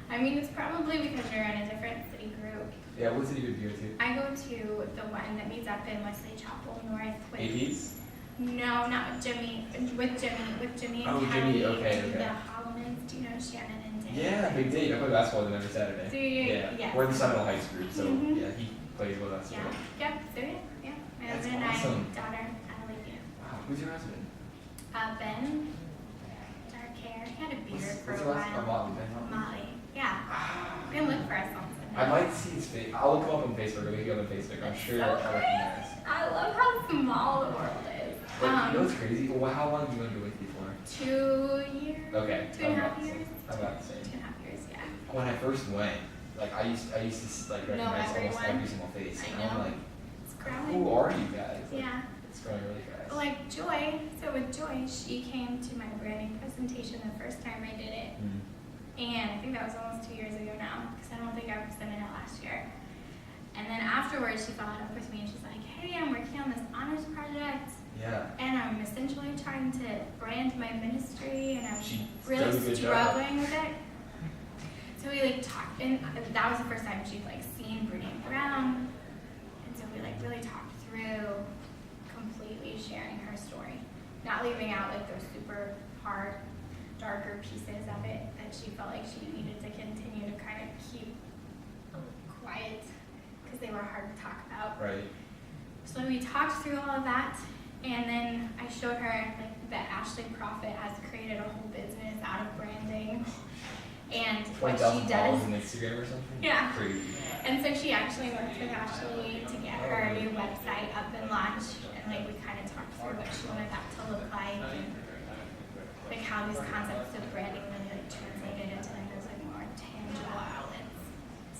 S1: I mean, it's probably because you're in a different city group.
S14: Yeah, what city did you go to?
S1: I go to the one that meets up in Wesley Chapel North with.
S14: AP's?
S1: No, not with Jimmy. With Jimmy and
S14: Oh,
S1: Kelly
S14: Jimmy, okay,
S1: and
S14: okay.
S1: the Hollamans. Do you know Shannon and Dan?
S14: Yeah, big date. I play basketball with him every Saturday.
S1: Do you?
S14: Yeah.
S1: Yes.
S14: We're in the Seminole Heights group, so
S1: Mhm.
S14: yeah, he plays with us.
S1: Yeah.
S14: So.
S1: Yep. So yeah. My
S14: That's
S1: husband
S14: awesome.
S1: and I, daughter, Alethea.
S14: Wow, who's your husband?
S1: Ben. Dark hair. He had a beard for
S14: What's
S1: a
S14: your last?
S1: while.
S14: Motley.
S1: Molly. Yeah. You can look for us on Sunday.
S14: I might see his face. I'll look him up on Facebook. I'll look you up on Facebook. I'm sure
S1: So
S14: I recognize.
S1: I love how small the world is.
S14: But you know what's crazy? Well, how long have you been doing it for?
S1: 2 years.
S14: Okay.
S1: 2.5 years.
S14: I'm about the same.
S1: 2.5 years, yeah.
S14: When I first went, like I used to like
S1: Know
S14: recognize almost
S1: everyone.
S14: every single face.
S1: I
S14: And I'm
S1: know.
S14: like,
S1: It's growing.
S14: who are you guys? Like,
S1: Yeah.
S14: It's growing really fast.
S1: Like Joy, so with Joy, she came to my branding presentation the first time I did it.
S14: Mhm.
S1: And I think that was almost 2 years ago now, because I don't think I presented it last year. And then afterwards, she followed up with me and she's like, hey, I'm working on this honors project.
S14: Yeah.
S1: And I'm essentially trying to brand my ministry, and I'm
S14: She does a
S1: really
S14: good job.
S1: struggling with it. So we like talked, and that was the first time she'd like seen Brene Brown. And so we like really talked through completely sharing not leaving out like those super hard, darker pieces of it that she felt like she needed to continue to kind of keep quiet because they were hard to talk about.
S14: Right.
S1: So we talked through all of that, and then I showed her like that Ashley Prophet has created a whole business out of branding, and what she does.
S14: On Instagram or something.
S1: Yeah.
S14: Crazy.
S1: And so she actually worked with Ashley to get her new website up and launched, and like we kind of talked through what she wanted that to look like, and like how these concepts of branding really like translated into like those like more tangible outlets.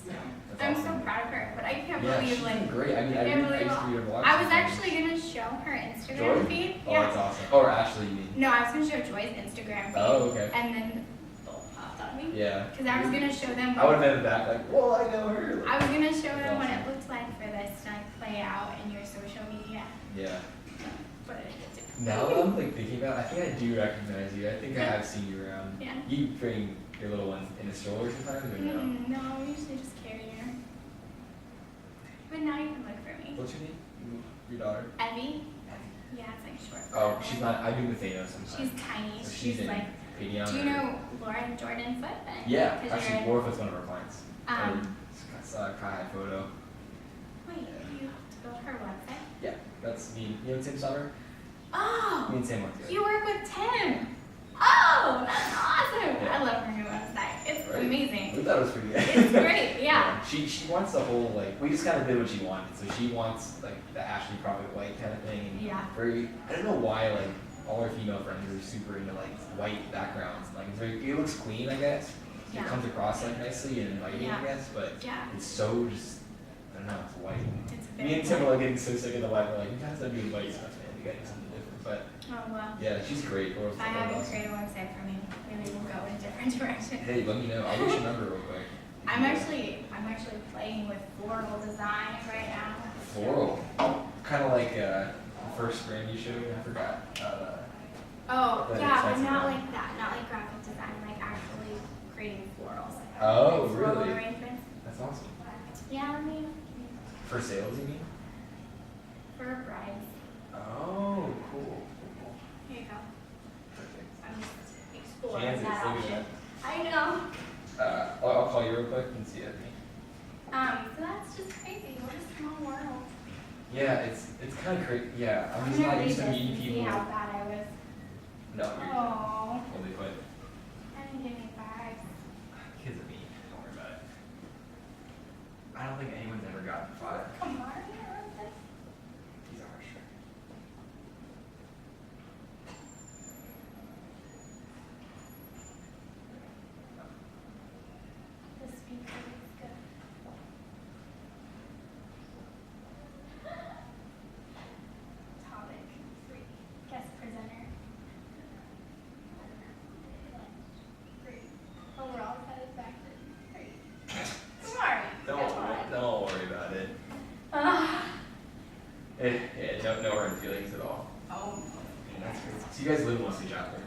S1: So I'm so proud of her, but I can't believe like
S14: great. I mean,
S1: can't believe
S14: used to read her blog
S1: I was
S14: sometimes.
S1: actually gonna show her Instagram
S14: Joy?
S1: feed.
S14: Oh,
S1: Yeah.
S14: that's awesome. Oh, or Ashley, you mean?
S1: No, I was gonna show Joy's Instagram feed.
S14: Oh, okay.
S1: And then both popped on me.
S14: Yeah.
S1: Because I was gonna show them.
S14: I would have been back like, well, I know her.
S1: I was gonna show them what it looked like for this to like play out in your social media.
S14: Yeah.
S1: But I didn't get to.
S14: Now that I'm like thinking about it, I think I do recognize you. I think I have seen you around.
S1: Yeah.
S14: You bring your little one in a stroller sometimes or no?
S1: No, I usually just carry her. But now you can look for me.
S14: What's your name? Your daughter?
S1: Evie? Yeah, it's like short. for
S14: Oh,
S1: Evan.
S14: she's not. I do Matheno sometimes.
S1: She's tiny.
S14: So
S1: she's
S14: in
S1: like.
S14: Pedion
S1: Do you
S14: or-
S1: know Lauren Jordan Foot then?
S14: Yeah,
S1: 'Cause
S14: actually,
S1: you're-
S14: Laura was one of our clients.
S1: Um,
S14: Kai photo.
S1: Wait, you have to build her website?
S14: Yeah, that's me. You know Tim Summer?
S1: Oh!
S14: Me and Tim went together.
S1: You work with Tim! Oh, that's awesome!
S14: Yeah.
S1: I love her new website. It's
S14: Right?
S1: amazing.
S14: We thought it was pretty good.
S1: It's great, yeah.
S14: She wants the whole like we just kind of did what she wanted. So she wants like the Ashley Prophet white kind of thing. And
S1: Yeah.
S14: Very. I don't know why like all our female friends are super into like white backgrounds. Like it's very. It looks clean, I guess.
S1: Yeah.
S14: It comes across like nicely and inviting,
S1: Yeah.
S14: I guess. But
S1: Yeah.
S14: it's so just. I don't know. It's white.
S1: It's
S14: Me and Tim are like getting so sick of the white. We're like, you guys are doing white stuff, man. You gotta do something different. But
S1: Oh, well.
S14: yeah, she's great. Laura's
S1: I have a
S14: awesome.
S1: creative website for me. Maybe we'll go in a different direction.
S14: Hey, let me know. I'll get your number real quick.
S1: I'm actually playing with floral design right now.
S14: Floral. Kind of like the first brand you showed. I forgot.
S1: Oh,
S14: But
S1: yeah, but
S14: that's
S1: not
S14: a-
S1: like that. Not like graphic design, like actually creating florals. Like
S14: Oh,
S1: like floral
S14: really?
S1: arrangements.
S14: That's awesome.
S1: Yeah, I mean,
S14: For sales, you mean?
S1: for brides.
S14: Oh, cool. Cool.
S1: Here you go.
S14: Perfect.
S1: I'm just exploring
S14: Kansas,
S1: that
S14: look
S1: option.
S14: at
S1: I know.
S14: I'll call you real quick and see it.
S1: So that's just crazy. What a small world.
S14: Yeah, it's kind of crazy. Yeah, I'm just
S1: gonna
S14: not
S1: read
S14: used to
S1: this
S14: meeting
S1: and see
S14: people.
S1: how bad I was.
S14: No, you're
S1: Oh,
S14: totally quit.
S1: I didn't get any bags.
S14: Kids are mean. Don't worry about it. I don't think anyone's ever gotten 5.
S1: Come on, I wrote this.
S14: These are sure.
S1: The speaker is good. Topic 3. Guest presenter. 3. Overall satisfaction. 3. Sorry.
S14: Don't worry about it. No hard feelings at all.
S1: Oh.
S14: That's crazy. So you guys live mostly out there?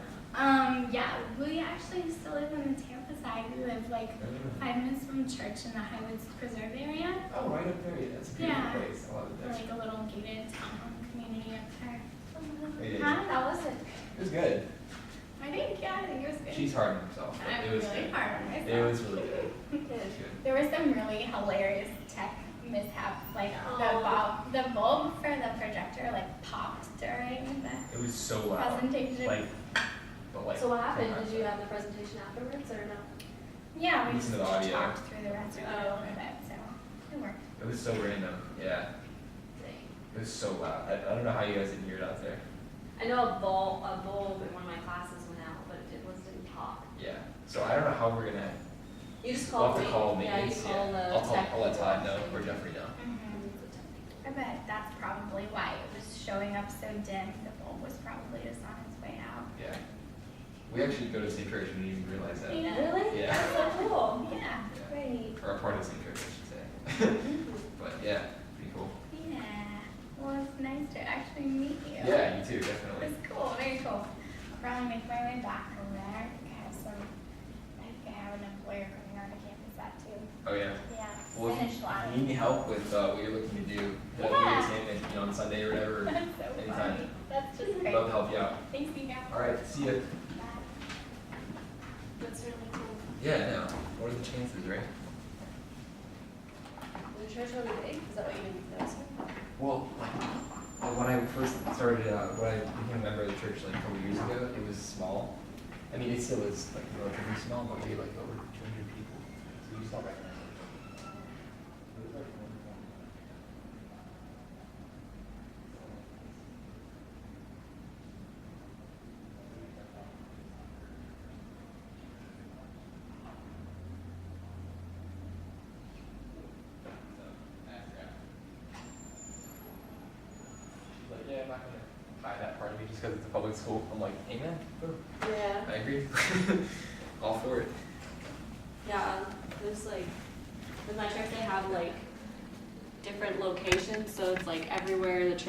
S1: Yeah, we actually still live on the Tampa side. We live like 5 minutes from church in the Highwoods Preserve area.
S14: Oh, right up there. Yeah, that's a beautiful
S1: Yeah.
S14: place. I love it
S1: We're
S14: there.
S1: like a little gated townhome community up there.
S14: It is.
S1: Huh? How was it?
S14: It was good.
S1: I think it was good.
S14: She's hard on herself. But
S1: I'm
S14: it was
S1: really
S14: good.
S1: hard on myself.
S14: It was really good. It was good.
S1: There were some really hilarious tech mishaps, like the bulb for the projector like popped during the
S14: It was so loud.
S1: presentation.
S14: But like.
S11: So what happened? Did you have the presentation afterwards or no?
S1: Yeah, we
S14: Listen
S1: just
S14: to the audio.
S1: talked through the rest of it a
S11: Oh,
S1: little bit, so it worked.
S14: It was so random. Yeah. It was so loud. I don't know how you guys didn't hear it out there.
S11: I know a bulb in one of my classes went out, but it didn't pop.
S14: Yeah. So I don't know how we're gonna.
S11: You just
S14: We'll
S11: call
S14: have to call
S11: me. Yeah, you
S14: maintenance.
S11: call the
S14: I'll let Todd know or Jeffrey know.
S1: I bet that's probably why it was showing up so dim. The bulb was probably just on its way out.
S14: Yeah. We actually go to the same church. We didn't even realize that.
S1: Yeah.
S11: Really?
S14: Yeah.
S11: That's so cool.
S1: Yeah.
S11: Great.
S14: Or a part of the same church, I should say. But yeah, pretty cool.
S1: Yeah. Well, it's nice to actually meet you.
S14: Yeah, you too, definitely.
S1: It's cool, very cool. I'll probably make my way back over there. I think I have an employer coming on to campus that too.
S14: Oh yeah.
S1: Yeah.
S14: Well, if
S1: Finish
S14: you
S1: line.
S14: need any help with what you're looking to do, hit up me or Tim, and, on Sunday or whatever,
S1: That's so
S14: anytime.
S1: funny. That's just great.
S14: Love to help you out.
S1: Thanks, Mika.
S14: All right, see ya.
S1: That's really cool.
S14: Yeah, no. What are the chances, right?
S3: The church really big? Is that what you didn't notice?
S14: Well, when I first started, when I became a member of the church like a couple years ago, it was small. I mean, it still is like relatively small, but maybe like over 200 people. So you saw that. She's like, yeah, I'm not gonna buy that part of me just because it's a public school. I'm like, amen. Boom.
S11: Yeah.
S14: I agree. All for it.
S11: Yeah, there's like, with my church they have like different locations, so it's like everywhere the church